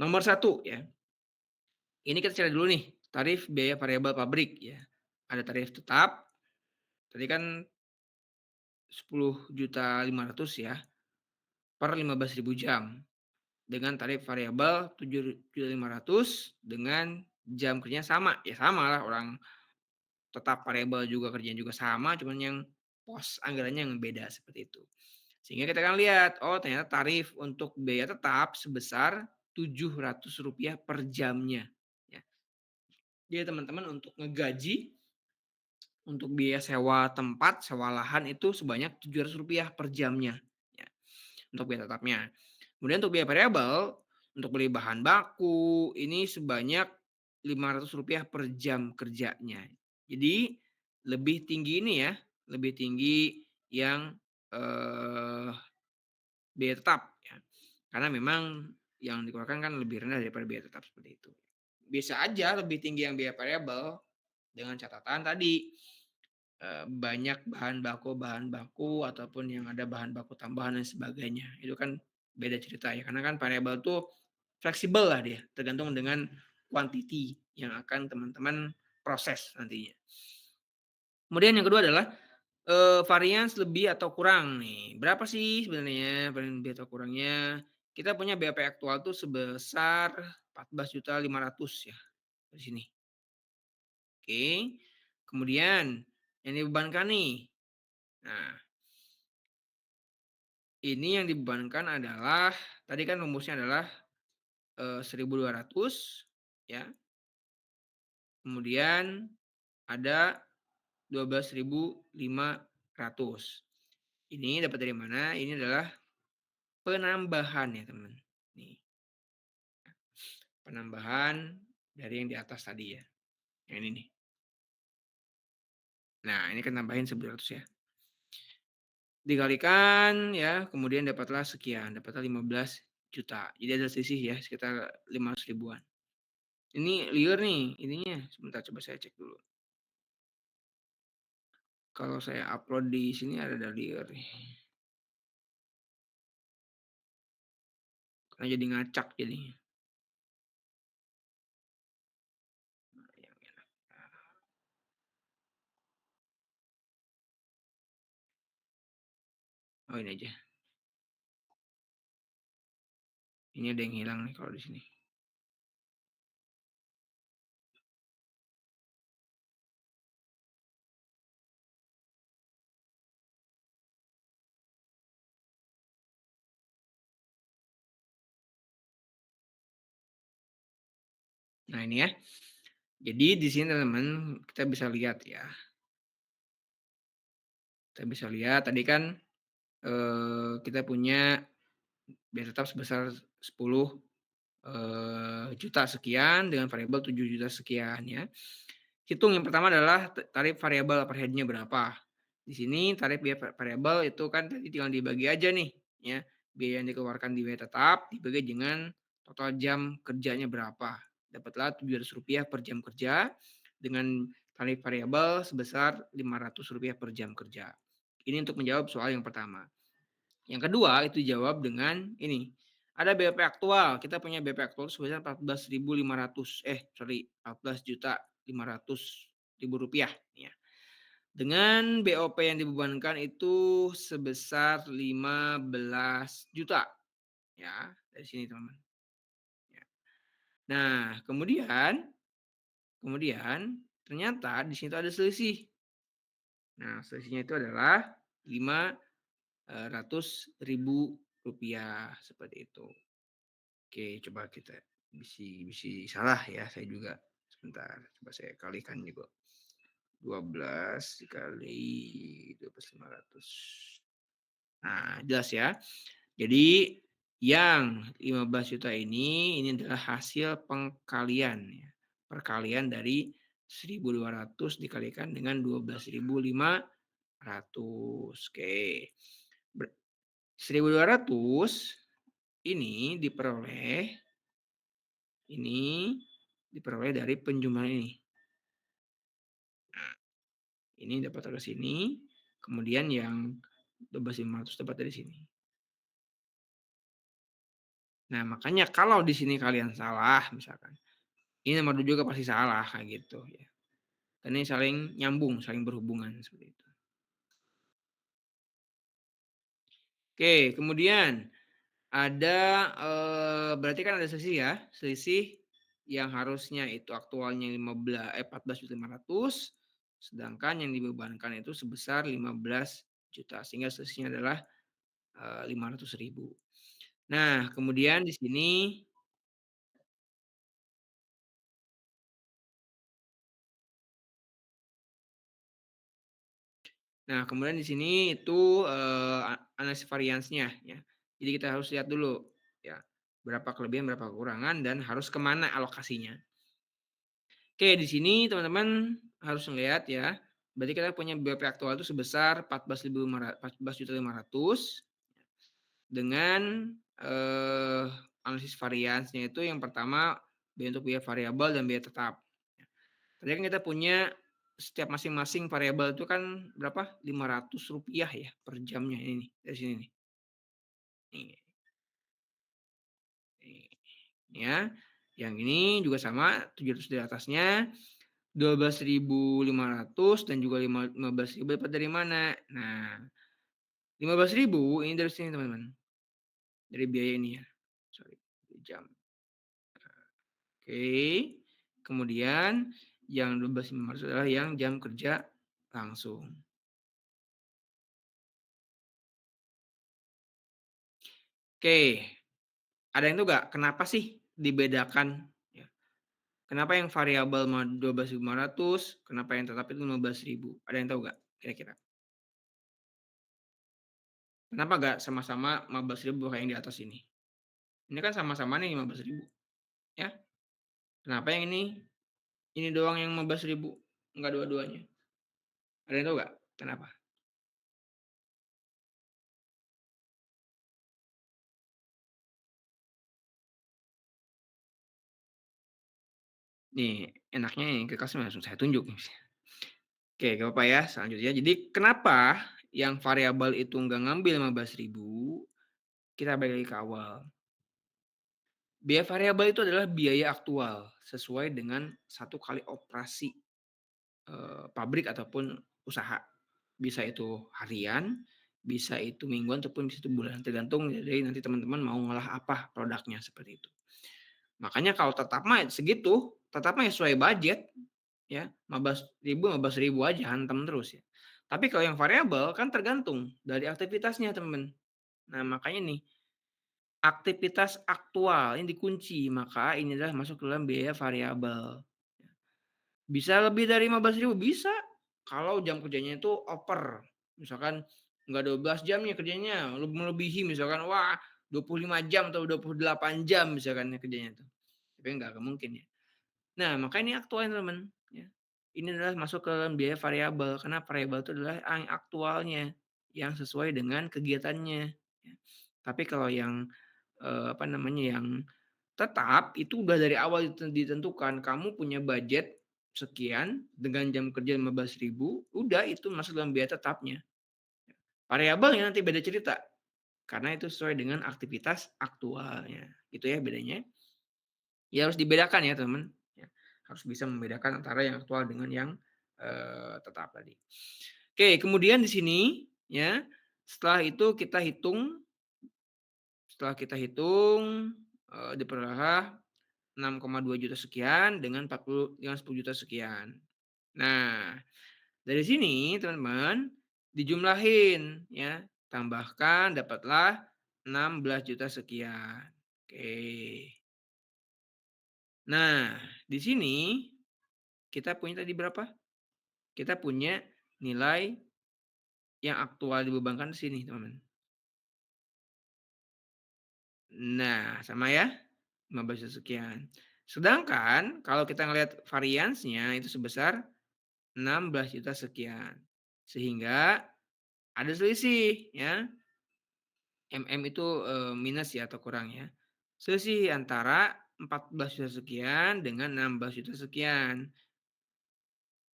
Speaker 4: Nomor 1 ya. Ini kita cari dulu nih, tarif biaya variabel pabrik ya. Ada tarif tetap. Tadi kan 10.500.000 ya. per 15.000 jam dengan tarif variabel 7.500 dengan jam kerjanya sama. Ya sama lah, orang tetap variabel juga, kerjanya juga sama, cuman yang pos anggarannya yang beda seperti itu. Sehingga kita akan lihat, oh ternyata tarif untuk biaya tetap sebesar Rp700 per jamnya. Ya. Jadi teman-teman untuk ngegaji, untuk biaya sewa tempat, sewa lahan itu sebanyak Rp700 per jamnya. Ya. Untuk biaya tetapnya. Kemudian untuk biaya variabel, untuk beli bahan baku, ini sebanyak Rp500 per jam kerjanya. Jadi lebih tinggi ini ya, lebih tinggi yang biaya tetap ya. Karena memang yang dikeluarkan kan lebih rendah daripada biaya tetap seperti itu. Bisa aja lebih tinggi yang biaya variabel dengan catatan tadi banyak bahan baku ataupun yang ada bahan baku tambahan dan sebagainya. Itu kan beda cerita ya. Karena kan variabel tuh fleksibel lah dia, tergantung dengan quantity yang akan teman-teman proses nantinya. Kemudian yang kedua adalah varians lebih atau kurang nih. Berapa sih sebenarnya varians lebih atau kurangnya? Kita punya BAP aktual tuh sebesar 14.500.000 ya di sini. Oke. Kemudian yang dibebankan nih. Nah, ini yang dibebankan adalah tadi kan rumusnya adalah 1.200 ya. Kemudian ada 12.500. Ini dapat dari mana? Ini adalah penambahan ya teman. Nih. Penambahan dari yang di atas tadi ya. Yang ini nih. Nah, ini kan tambahin 1.200 ya. Dikalikan ya, kemudian dapatlah sekian, dapatlah 15 juta. Jadi ada selisih ya, sekitar 500 ribuan. Ini liar nih, ininya. Sebentar coba saya cek dulu. Kalau saya upload di sini ada liar nih. Karena jadi ngacak jadinya. Oh ini aja. Ini ada yang hilang nih kalau di sini. Nah ini ya. Jadi di sini teman-teman kita bisa lihat ya. Kita bisa lihat tadi kan kita punya biaya tetap sebesar 10 juta sekian dengan variabel 7 juta sekian ya. Hitung yang pertama adalah tarif variabel per headnya berapa. Di sini tarif biaya variabel itu kan tadi tinggal dibagi aja nih ya. Biaya yang dikeluarkan di biaya tetap dibagi dengan total jam kerjanya berapa. Dapatlah Rp700 per jam kerja dengan tarif variabel sebesar Rp500 per jam kerja. Ini untuk menjawab soal yang pertama. Yang kedua itu dijawab dengan ini. Ada BAP aktual. Kita punya BAP aktual sebesar 14.500 rupiah ya. Dengan BOP yang dibebankan itu sebesar 15 juta. Ya, dari sini teman-teman. Ya. Nah, kemudian ternyata di sini ada selisih. Nah, selisihnya itu adalah 500.000 rupiah seperti itu. Oke, coba kita bisi salah ya, saya juga. Sebentar, coba saya kalikan juga. 12 dikali 12.500. Nah, jelas ya. Jadi yang 15 juta ini adalah hasil pengkalian ya. Perkalian dari 1.200 dikalikan dengan 12.500. Oke. 1.200 ini diperoleh dari penjumlahan ini. Nah, ini dapat dari sini, kemudian yang 12.500 dapat dari sini. Nah, makanya kalau di sini kalian salah misalkan, ini nomor 2 juga pasti salah kayak gitu ya. Karena ini saling nyambung, saling berhubungan seperti itu. Oke, kemudian Ada, berarti kan ada selisih ya, selisih yang harusnya itu aktualnya 14.500.000, sedangkan yang dibebankan itu sebesar 15.000.000, sehingga selisihnya adalah, 500.000. Nah, kemudian di sini itu, analisis variansnya ya. Jadi kita harus lihat dulu ya, berapa kelebihan, berapa kekurangan, dan harus kemana alokasinya. Oke, di sini teman-teman harus melihat ya, berarti kita punya BOP aktual itu sebesar 14.500 dengan, analisis variansnya itu yang pertama untuk biaya variabel dan biaya tetap. Tadi kan kita punya setiap masing-masing variabel itu kan berapa? Rp500 ya per jamnya ini dari sini nih. Nih, nih, ya. Yang ini juga sama 700 di atasnya, 12.500 dan juga 15.000 dapat dari mana? Nah, 15.000 ini dari sini teman-teman. Dari biaya ini ya. Sorry, jam. Oke. Kemudian yang 12.500 adalah yang jam kerja langsung. Oke. Ada yang tahu nggak kenapa sih dibedakan ya? Kenapa yang variabel 12.500, kenapa yang tetap itu 15.000? Ada yang tahu nggak kira-kira? Kenapa nggak sama-sama 15.000 kayak yang di atas ini? Ini kan sama-sama nih 15.000 ya. Kenapa yang ini doang yang 15.000, nggak dua-duanya? Ada yang tahu nggak kenapa? Nih, enaknya yang ke kelas langsung saya tunjuk nih. Oke, gak apa-apa ya, selanjutnya. Jadi kenapa yang variabel itu nggak ngambil 15.000? Kita balik lagi ke awal. Biaya variabel itu adalah biaya aktual sesuai dengan 1 kali operasi, pabrik ataupun usaha. Bisa itu harian, bisa itu mingguan, ataupun bisa itu bulan, tergantung dari nanti teman-teman mau ngolah apa produknya, seperti itu. Makanya kalau tetap mah segitu, tetap mah sesuai budget ya, 15.000 aja hantam terus ya. Tapi kalau yang variabel kan tergantung dari aktivitasnya, teman. Nah, makanya nih aktivitas aktual ini dikunci, maka ini adalah masuk ke dalam biaya variabel. Bisa lebih dari 15.000 bisa, kalau jam kerjanya itu over. Misalkan nggak 12 jam nih kerjanya, melebihi misalkan, wah 25 jam atau 28 jam misalkan ya kerjanya tuh. Tapi nggak mungkin ya. Nah, maka ini aktual teman, ya. Ini adalah masuk ke dalam biaya variabel, karena variabel itu adalah yang aktualnya, yang sesuai dengan kegiatannya, ya. Tapi kalau yang, apa namanya, yang tetap itu udah dari awal ditentukan, kamu punya budget sekian dengan jam kerja 15.000, udah itu masuk dalam biaya tetapnya. Variabelnya nanti beda cerita, karena itu sesuai dengan aktivitas aktualnya, gitu ya bedanya. Ya harus dibedakan ya teman, ya. Harus bisa membedakan antara yang aktual dengan yang, tetap tadi. Oke, kemudian di sini ya, setelah itu kita hitung, diperolehlah 6,2 juta sekian dengan 10 juta sekian. Nah, dari sini teman-teman dijumlahin ya, tambahkan dapatlah 16 juta sekian. Oke. Nah, di sini kita punya tadi berapa? Kita punya nilai yang aktual dibebankan di sini, teman-teman. Nah, sama ya, 15 juta sekian. Sedangkan kalau kita ngelihat variansnya itu sebesar 16 juta sekian. Sehingga ada selisih ya. Itu minus ya atau kurang ya. Selisih antara 14 juta sekian dengan 16 juta sekian.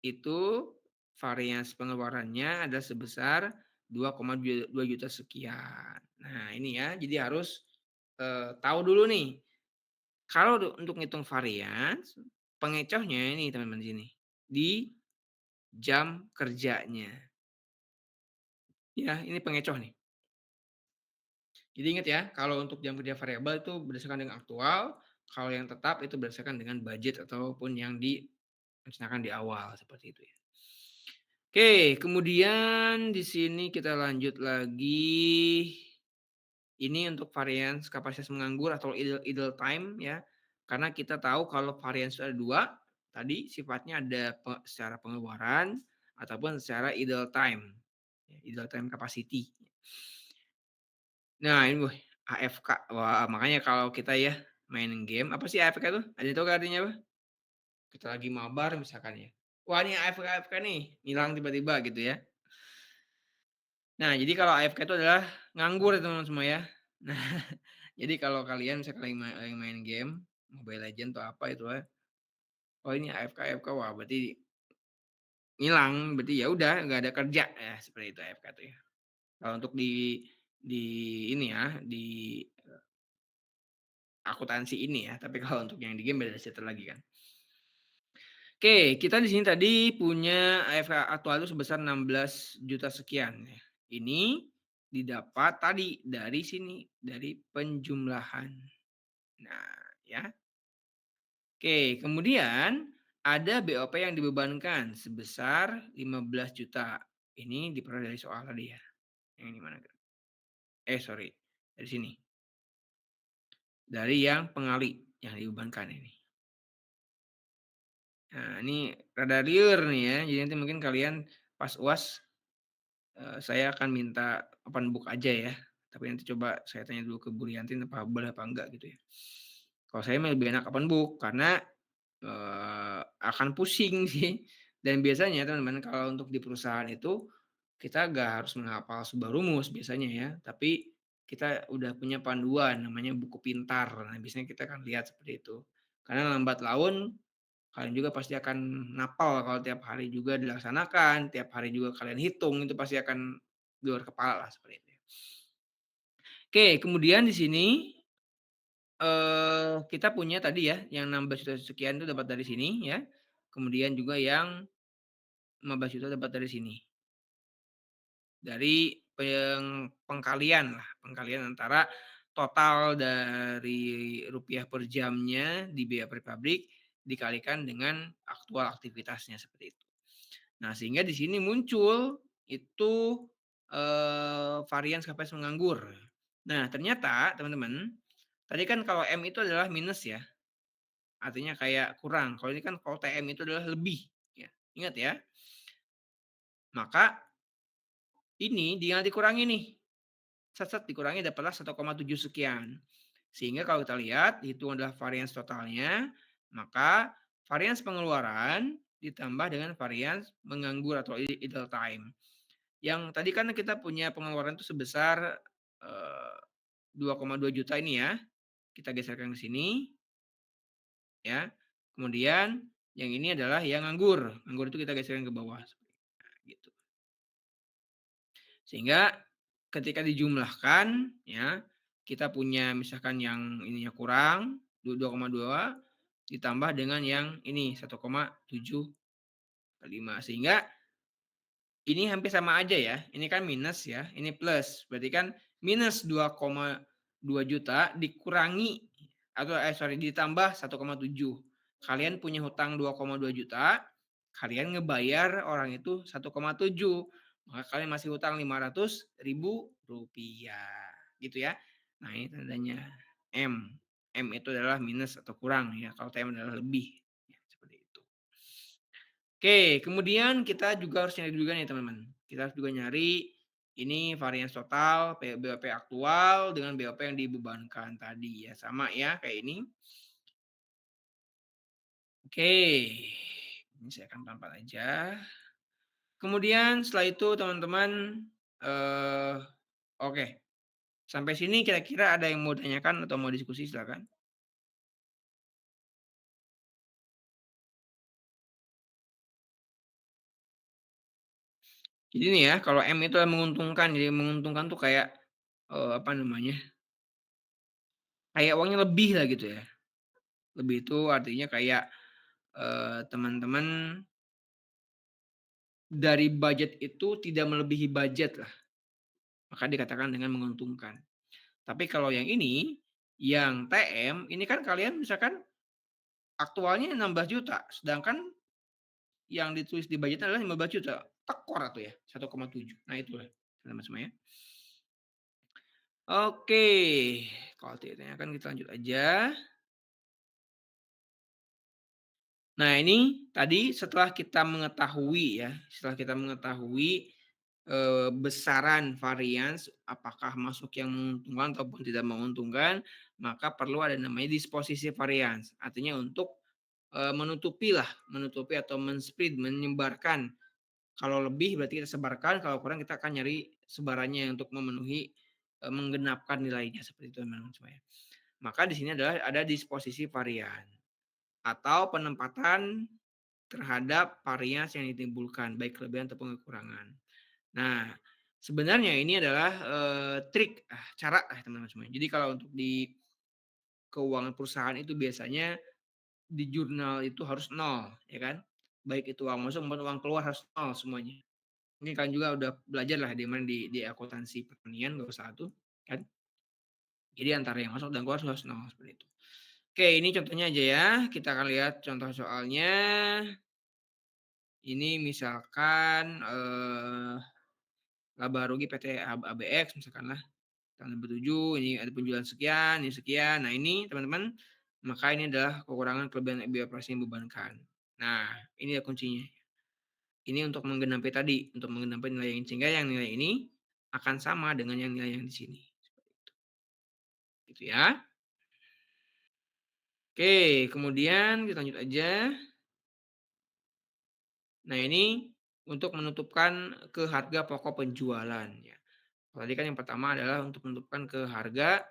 Speaker 4: Itu varians pengeluarannya ada sebesar 2,2 juta sekian. Nah, ini ya, jadi harus, tahu dulu nih, kalau untuk ngitung varians, pengecohnya ini teman-teman di sini, di jam kerjanya. Ya, ini pengecoh nih. Jadi ingat ya, kalau untuk jam kerja variabel itu berdasarkan dengan aktual, kalau yang tetap itu berdasarkan dengan budget ataupun yang direncanakan di awal seperti itu ya. Oke, kemudian di sini kita lanjut lagi. Ini untuk varians kapasitas menganggur atau idle time ya. Karena kita tahu kalau varians itu ada 2, tadi sifatnya ada secara pengeluaran ataupun secara idle time. Idle time capacity. Nah, ini AFK. Wah, makanya kalau kita ya main game, apa sih AFK itu? Ada yang tahu nggak artinya apa? Kita lagi mabar misalkan ya. Wah, ini AFK nih, hilang tiba-tiba gitu ya. Nah, jadi kalau AFK itu adalah nganggur ya teman-teman semua ya. Nah, jadi kalau kalian misalkan lagi main game, Mobile Legends atau apa itu ya. Oh ini AFK, wah berarti hilang, berarti ya udah nggak ada kerja ya seperti itu AFK itu ya. Kalau untuk di ini ya, di akuntansi ini ya, tapi kalau untuk yang di game beda cerita lagi kan. Oke, kita di sini tadi punya AFK aktual itu sebesar 16 juta sekian ya. Ini didapat tadi dari sini, dari penjumlahan. Nah, ya. Oke, kemudian ada BOP yang dibebankan sebesar 15 juta. Ini diperoleh dari soal tadi ya. Yang ini mana? Sorry. Dari sini. Dari yang pengali yang dibebankan ini. Nah, ini rada liar nih ya. Jadi nanti mungkin kalian pas UAS saya akan minta open book aja ya. Tapi nanti coba saya tanya dulu ke Bu Riantin apa boleh apa enggak gitu ya. Kalau saya lebih enak open book karena akan pusing sih. Dan biasanya teman-teman kalau untuk di perusahaan itu kita nggak harus menghafal sebuah rumus biasanya ya, tapi kita udah punya panduan namanya buku pintar. Nah, biasanya kita akan lihat seperti itu. Karena lambat laun kalian juga pasti akan napal kalau tiap hari juga dilaksanakan, tiap hari juga kalian hitung itu pasti akan di luar kepala lah seperti itu. Oke, kemudian di sini kita punya tadi ya yang 16 juta sekian itu dapat dari sini ya. Kemudian juga yang 15 juta dapat dari sini. Dari pengkalian lah, pengkalian antara total dari rupiah per jamnya di biaya per pabrik dikalikan dengan aktual aktivitasnya seperti itu. Nah, sehingga di sini muncul itu varians kapasitas menganggur. Nah, ternyata teman-teman, tadi kan kalau M itu adalah minus ya. Artinya kayak kurang. Kalau ini kan kalau TM itu adalah lebih ya. Ingat ya. Maka ini tinggal dikurangi nih. Set dikurangi dapatlah 1,7 sekian. Sehingga kalau kita lihat itu adalah varians totalnya, maka varians pengeluaran ditambah dengan varians menganggur atau idle time. Yang tadi kan kita punya pengeluaran itu sebesar 2,2 juta ini ya. Kita geserkan ke sini. Ya. Kemudian yang ini adalah yang nganggur. Nganggur itu kita geserkan ke bawah. Nah, gitu. Sehingga ketika dijumlahkan ya, kita punya misalkan yang ininya kurang 2,2 ditambah dengan yang ini 1,75 sehingga ini hampir sama aja ya. Ini kan minus ya, ini plus. Berarti kan minus 2,2 juta dikurangi atau ditambah 1,7. Kalian punya hutang 2,2 juta, kalian ngebayar orang itu 1,7. Maka kalian masih hutang 500.000 rupiah. Gitu ya. Nah, ini tandanya M. M itu adalah minus atau kurang ya. Kalau TM adalah lebih. Ya, seperti itu. Oke, kemudian kita juga harus nyari juga nih teman-teman. Kita harus juga nyari ini varians total BOP aktual dengan BOP yang dibebankan tadi ya. Sama ya kayak ini. Oke, ini saya akan pelan-pelan aja. Kemudian setelah itu teman-teman, oke. Sampai sini kira-kira ada yang mau tanyakan atau mau diskusi silakan. Jadi nih ya, kalau M itu menguntungkan, jadi menguntungkan tuh kayak apa namanya? Kayak uangnya lebih lah gitu ya. Lebih itu artinya kayak teman-teman dari budget itu tidak melebihi budget lah. Maka dikatakan dengan menguntungkan. Tapi kalau yang ini, yang TM, ini kan kalian misalkan aktualnya 16 juta, sedangkan yang ditulis di budget adalah 15 juta. Tekor atau ya, 1,7. Nah itulah, teman-teman semua ya. Oke, kalau tidak ditanyakan kita lanjut aja. Nah ini tadi setelah kita mengetahui ya, besaran varians apakah masuk yang menguntungkan ataupun tidak menguntungkan, maka perlu ada namanya disposisi varians. Artinya untuk menutupi atau men-spread, menyebarkan. Kalau lebih berarti kita sebarkan, kalau kurang kita akan nyari sebarannya untuk memenuhi menggenapkan nilainya seperti itu teman-teman semuanya. Maka di sini adalah ada disposisi varian atau penempatan terhadap varians yang ditimbulkan baik kelebihan ataupun kekurangan. Nah, sebenarnya ini adalah trik cara teman-teman semuanya. Jadi kalau untuk di keuangan perusahaan itu biasanya di jurnal itu harus nol, ya kan? Baik itu uang masuk maupun uang keluar harus nol semuanya. Ini kan juga udah belajar lah di mana di akuntansi pertanian nggak usah tuh, kan? Jadi antara yang masuk dan keluar harus nol seperti itu. Oke, ini contohnya aja ya. Kita akan lihat contoh soalnya. Ini misalkan laba rugi PT ABX misalkan lah tanggal 7, ini ada penjualan sekian, ini sekian. Nah, ini teman-teman, maka ini adalah kekurangan kelebihan biaya operasi yang dibebankan. Nah, ini ya kuncinya. Ini untuk menggenapi tadi, untuk menggenapi nilai yang sehingga yang nilai ini akan sama dengan yang nilai yang di sini. Seperti itu. Gitu ya. Oke, kemudian kita lanjut aja. Nah, ini untuk menutupkan ke harga pokok penjualan ya. Tadi kan yang pertama adalah untuk menutupkan ke harga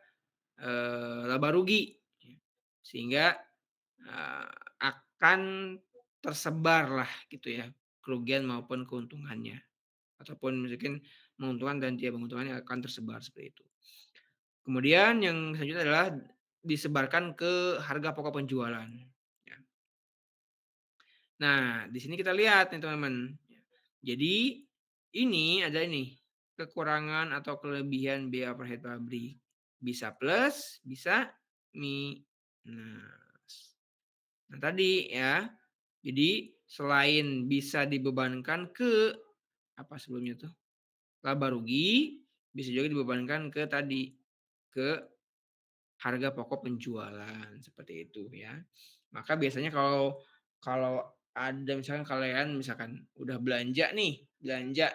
Speaker 4: laba rugi ya. Sehingga akan tersebarlah gitu ya kerugian maupun keuntungannya ataupun mungkin menguntungkan dan tidak menguntungkannya akan tersebar seperti itu. Kemudian yang selanjutnya adalah disebarkan ke harga pokok penjualan. Ya. Nah, di sini kita lihat nih teman-teman. Jadi ini ada ini kekurangan atau kelebihan biaya overhead pabrik. Bisa plus, bisa minus. Nah tadi ya, jadi selain bisa dibebankan ke apa sebelumnya tuh laba rugi, bisa juga dibebankan ke tadi ke harga pokok penjualan seperti itu ya. Maka biasanya kalau kalau ada misalkan udah belanja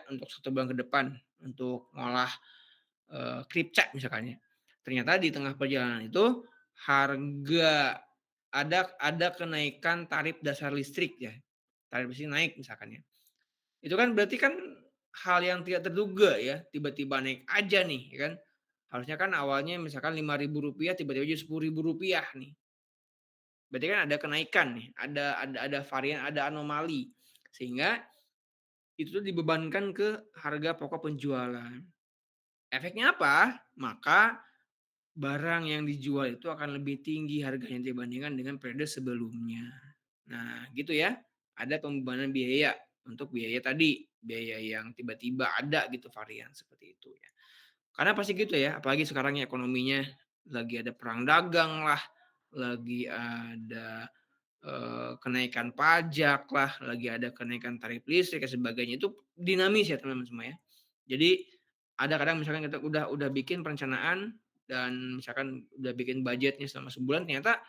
Speaker 4: untuk 1 bulan ke depan untuk ngolah kripcat misalkan ya. Ternyata di tengah perjalanan itu harga ada kenaikan tarif dasar listrik ya. Tarif listrik naik misalkan ya. Itu kan berarti kan hal yang tidak terduga ya, tiba-tiba naik aja nih ya kan. Harusnya kan awalnya misalkan Rp5.000 tiba-tiba jadi Rp10.000 nih. Berarti kan ada kenaikan nih, ada varian, ada anomali. Sehingga itu tuh dibebankan ke harga pokok penjualan. Efeknya apa? Maka barang yang dijual itu akan lebih tinggi harganya dibandingkan dengan periode sebelumnya. Nah, gitu ya. Ada pembebanan biaya untuk biaya tadi, biaya yang tiba-tiba ada gitu varian seperti itu ya. Karena pasti gitu ya, apalagi sekarang ya ekonominya lagi ada perang dagang lah, lagi ada kenaikan pajak lah, lagi ada kenaikan tarif listrik dan sebagainya itu dinamis ya teman-teman semua ya. Jadi ada kadang misalkan kita udah bikin perencanaan dan misalkan udah bikin budgetnya selama sebulan ternyata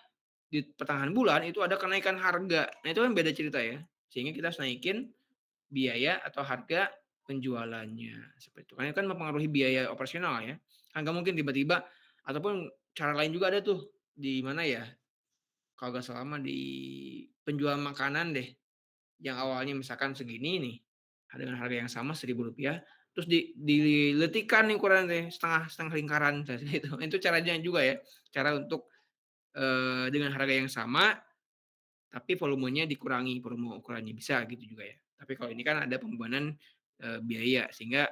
Speaker 4: di pertengahan bulan itu ada kenaikan harga. Nah itu kan beda cerita ya. Sehingga kita harus naikin biaya atau harga penjualannya seperti itu. Karena kan mempengaruhi biaya operasional ya. Kan nggak mungkin tiba-tiba ataupun cara lain juga ada tuh di mana ya? Kalau nggak salah di penjual makanan deh, yang awalnya misalkan segini nih, dengan harga yang sama Rp1.000, terus diletikan nih ukuran deh, setengah lingkaran itu. Itu caranya juga ya, cara untuk dengan harga yang sama, tapi volumenya dikurangi, volume ukurannya bisa gitu juga ya. Tapi kalau ini kan ada pembebanan biaya sehingga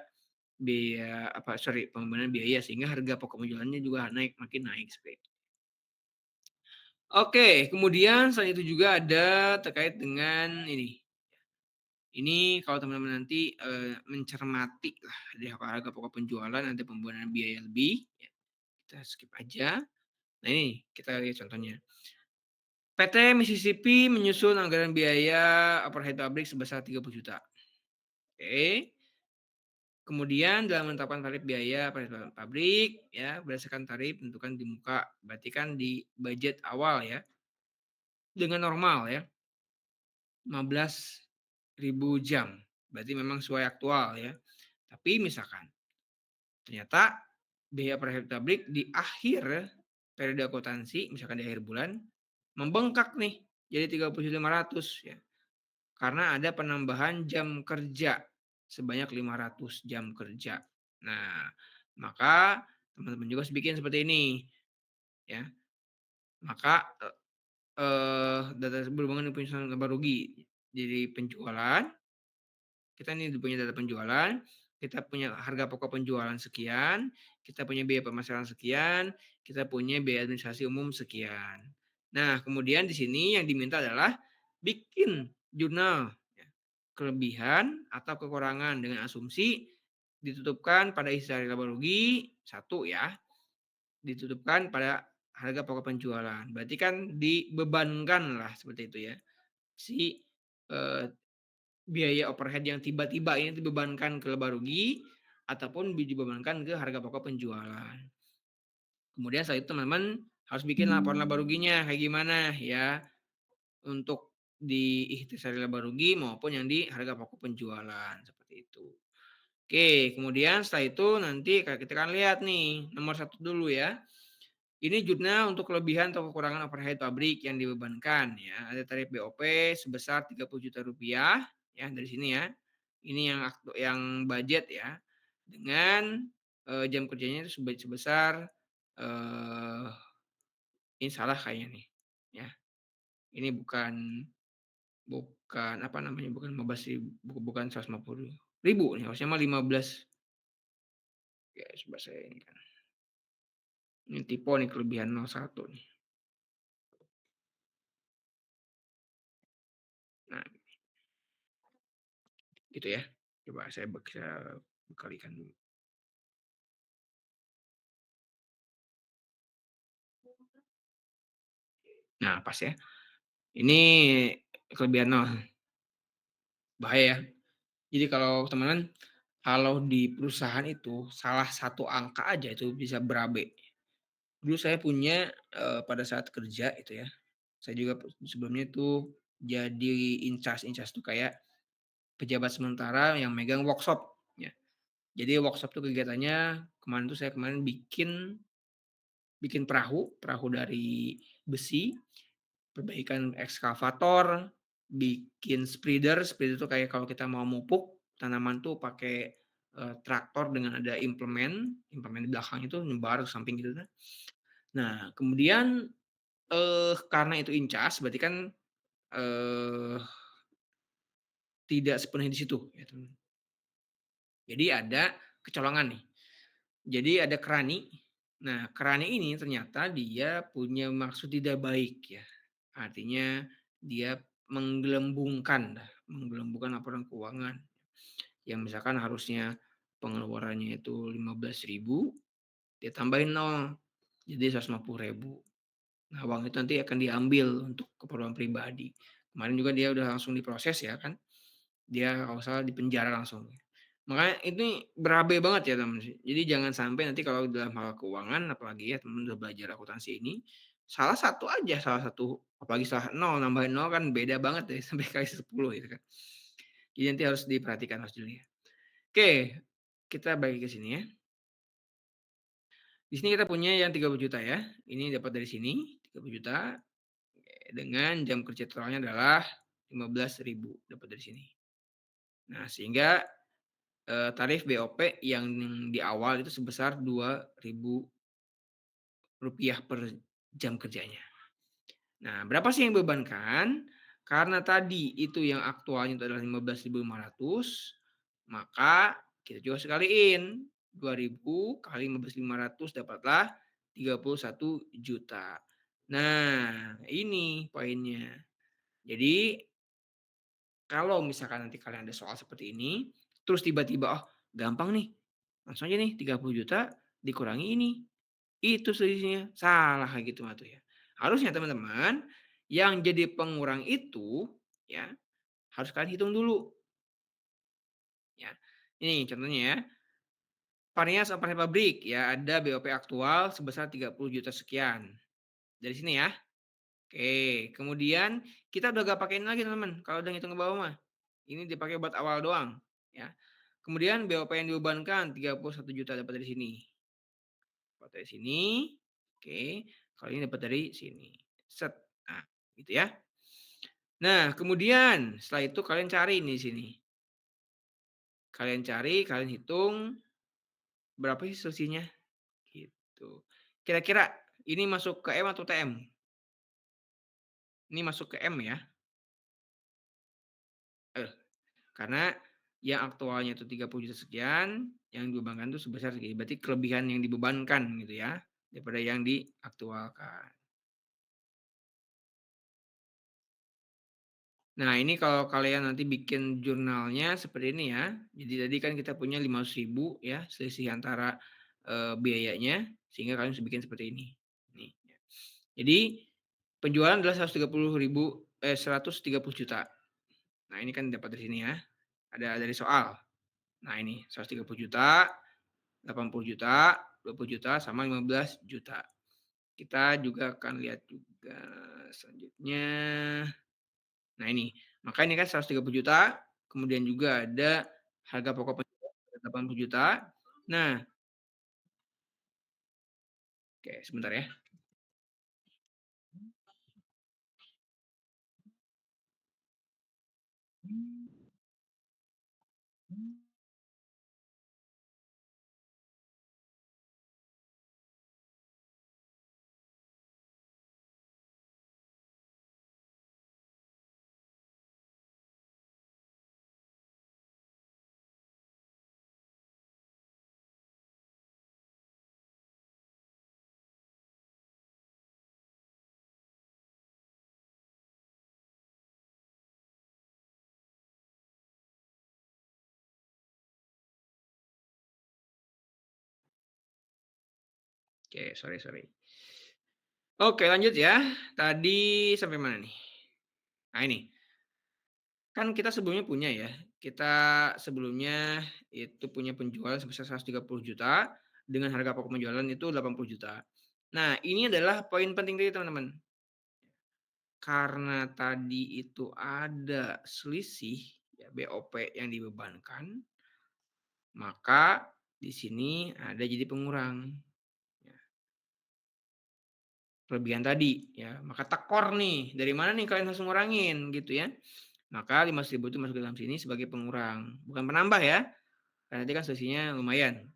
Speaker 4: pembebanan biaya sehingga harga pokok penjualannya juga makin naik seperti itu. Oke, kemudian selain itu juga ada terkait dengan ini. Ini kalau teman-teman nanti mencermati lah di harga pokok penjualan ada pembebanan biaya lebih. Kita skip aja. Nah ini kita lihat contohnya. PT Mississippi menyusun anggaran biaya overhead pabrik sebesar 30 juta. Oke. Kemudian dalam menetapkan tarif biaya overhead pabrik ya berdasarkan tarif tentukan di muka. Berarti kan di budget awal ya. Dengan normal ya. 15.000 jam. Berarti memang sesuai aktual ya. Tapi misalkan ternyata biaya overhead pabrik di akhir periode akuntansi, misalkan di akhir bulan, membengkak nih jadi 30.500 ya. Karena ada penambahan jam kerja sebanyak 500 jam kerja. Nah, maka teman-teman juga harus bikin seperti ini ya. Maka data berhubungan dengan penyusunan laba rugi. Jadi penjualan, kita ini punya data penjualan, kita punya harga pokok penjualan sekian, kita punya biaya pemasaran sekian, kita punya biaya administrasi umum sekian. Nah, kemudian di sini yang diminta adalah bikin jurnal ya, kelebihan atau kekurangan dengan asumsi ditutupkan pada isi hari laba rugi satu ya, ditutupkan pada harga pokok penjualan. Berarti kan dibebankan lah seperti itu ya. Si biaya overhead yang tiba-tiba ini dibebankan ke laba rugi ataupun dibebankan ke harga pokok penjualan. Kemudian setelah itu teman-teman harus bikin laporan laba ruginya kayak gimana ya untuk di ikhtisari laba rugi maupun yang di harga pokok penjualan seperti itu. Oke, kemudian setelah itu nanti kita akan lihat nih nomor 1 dulu ya. Ini jurnal untuk kelebihan atau kekurangan overhead pabrik yang dibebankan ya. Ada tarif BOP sebesar 30 juta rupiah ya dari sini ya. Ini yang budget ya. Dengan jam kerjanya itu sebesar ini salah kayaknya nih ya. Ini bukan apa namanya bukan 15.000 bukan 150.000 nih harusnya mah 15 ya coba saya ini kan. Ini tipe nih kelebihan 01 nih. Nah, gitu ya. Coba saya kalikan dulu. Nah, pas ya. Ini kelebihan 0. Bahaya ya. Jadi kalau teman-teman, kalau di perusahaan itu salah satu angka aja itu bisa berabe. Dulu saya punya pada saat kerja itu ya. Saya juga sebelumnya itu jadi incas tuh kayak pejabat sementara yang megang workshop ya. Jadi workshop tuh kegiatannya saya kemarin bikin perahu dari besi, perbaikan ekskavator, bikin spreader itu kayak kalau kita mau mupuk tanaman tuh pakai traktor dengan ada implement di belakang itu nyebar ke samping gitu kan. Nah, kemudian karena itu incas berarti kan tidak sepenuhnya di situ ya, teman. Jadi ada kecolongan nih. Jadi ada kerani. Nah, kerani ini ternyata dia punya maksud tidak baik ya. Artinya dia menggelembungkan laporan keuangan. Yang misalkan harusnya pengeluarannya itu 15.000, dia tambahin 0, jadi 150.000. Nah, uang itu nanti akan diambil untuk keperluan pribadi. Kemarin juga dia udah langsung diproses ya kan. Dia kalau salah dipenjara langsung. Makanya ini berabe banget ya teman. Jadi jangan sampai nanti kalau dalam hal keuangan apalagi ya teman udah belajar akuntansi ini salah satu apalagi salah 0 nambahin 0 kan beda banget ya sampai kali 10 gitu kan. Jadi nanti harus diperhatikan harus dilihat. Oke, kita balik ke sini ya. Di sini kita punya yang 30 juta ya. Ini dapat dari sini 30 juta dengan jam kerja totalnya adalah 15.000 dapat dari sini. Nah, sehingga tarif BOP yang di awal itu sebesar Rp2.000 per jam kerjanya. Nah, berapa sih yang dibebankan? Karena tadi itu yang aktualnya itu adalah 15.500, maka kita juga sekaliin 2.000 kali 15.500 dapatlah 31 juta. Nah, ini poinnya. Jadi kalau misalkan nanti kalian ada soal seperti ini, terus tiba-tiba, oh gampang nih, langsung aja nih 30 juta dikurangi ini. Itu selisihnya. Salah kayak gitu mah tuh ya. Harusnya teman-teman, yang jadi pengurang itu ya, harus kalian hitung dulu ya. Ini contohnya ya, Varnias operasi pabrik ya, ada BOP aktual sebesar 30 juta sekian. Dari sini ya. Oke, kemudian kita udah gak pakein lagi teman-teman, kalau udah ngitung ke bawah mah. Ini dipakai buat awal doang ya. Kemudian BOP yang dibebankan 31 juta dapat dari sini. Dapat dari sini. Oke, kalau ini dapat dari sini. Set. Nah, gitu ya. Nah, kemudian setelah itu kalian cari nih di sini. Kalian cari, kalian hitung berapa sih selisihnya? Gitu. Kira-kira ini masuk ke M atau TM? Ini masuk ke M ya. Karena yang aktualnya itu 30 juta sekian, yang dibebankan itu sebesar segini. Berarti kelebihan yang dibebankan gitu ya, daripada yang diaktualkan. Nah, ini kalau kalian nanti bikin jurnalnya seperti ini ya. Jadi tadi kan kita punya 500.000 ya, selisih antara biayanya, sehingga kalian bisa bikin seperti ini. Nih. Ya. Jadi penjualan adalah 130 juta. Nah, ini kan dapat dari sini ya. Ada dari soal. Nah, ini 130 juta, 80 juta, 20 juta, sama 15 juta. Kita juga akan lihat juga selanjutnya. Nah ini, maka ini kan 130 juta, kemudian juga ada harga pokok penjualan 80 juta. Nah, oke sebentar ya. Oke, sorry. Oke lanjut ya. Tadi sampai mana nih? Nah ini, kan kita sebelumnya punya ya. Kita sebelumnya itu punya penjualan sebesar 130 juta dengan harga pokok penjualan itu 80 juta. Nah, ini adalah poin penting tadi teman-teman. Karena tadi itu ada selisih ya, BOP yang dibebankan, maka di sini ada jadi pengurang. Ya. Kelebihan tadi ya, maka tekor nih. Dari mana nih kalian harus ngurangin gitu ya. Maka 500.000 itu masuk ke dalam sini sebagai pengurang, bukan penambah ya. Karena nanti kan selisihnya lumayan.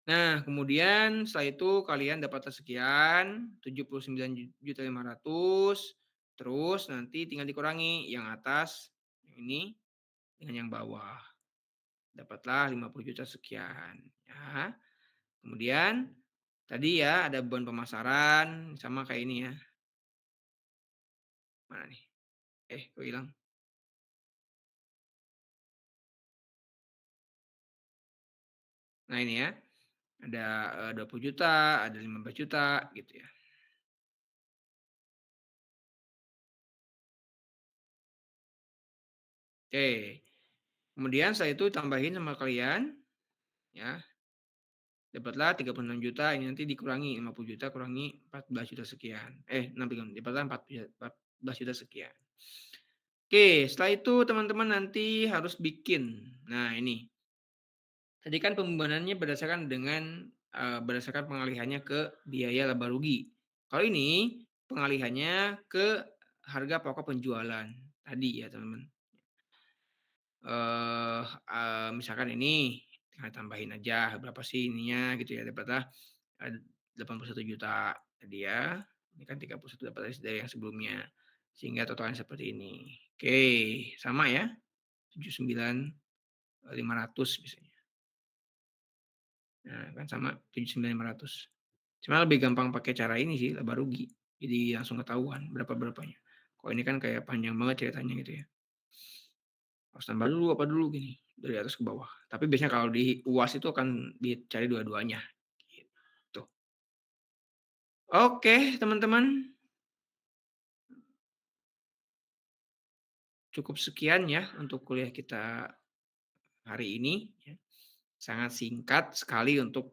Speaker 4: Nah, kemudian setelah itu kalian dapat sekian, 79.500.000, terus nanti tinggal dikurangi yang atas, yang ini dengan yang bawah. Dapatlah 50 juta sekian, ya. Kemudian tadi ya ada beban pemasaran sama kayak ini ya. Mana nih? Kok hilang? Nah, ini ya. Ada 20 juta, ada 15 juta gitu ya. Oke. Kemudian setelah itu tambahin sama kalian ya. Dapatlah 36 juta, ini nanti dikurangi 50 juta kurangi 14 juta sekian. Dapatlah 14 juta sekian. Oke, setelah itu teman-teman nanti harus bikin. Nah, ini. Tadi kan pembebanannya berdasarkan pengalihannya ke biaya laba rugi. Kalau ini pengalihannya ke harga pokok penjualan tadi ya, teman-teman. Misalkan ini tinggal tambahin aja berapa sih ininya gitu ya, dapatlah 81 juta tadi ya. Ini kan 31 dapat dari yang sebelumnya. Sehingga totalnya seperti ini. Oke, sama ya. 79.500 misalnya. Nah, kan sama 79.500. Cuma lebih gampang pakai cara ini sih, laba rugi. Jadi langsung ketahuan berapa-berapanya. Kalau ini kan kayak panjang banget ceritanya gitu ya. Harus tambah dulu apa dulu gini, dari atas ke bawah. Tapi biasanya kalau di UAS itu akan dicari dua-duanya. Gitu. Oke, teman-teman. Cukup sekian ya untuk kuliah kita hari ini ya. Sangat singkat sekali untuk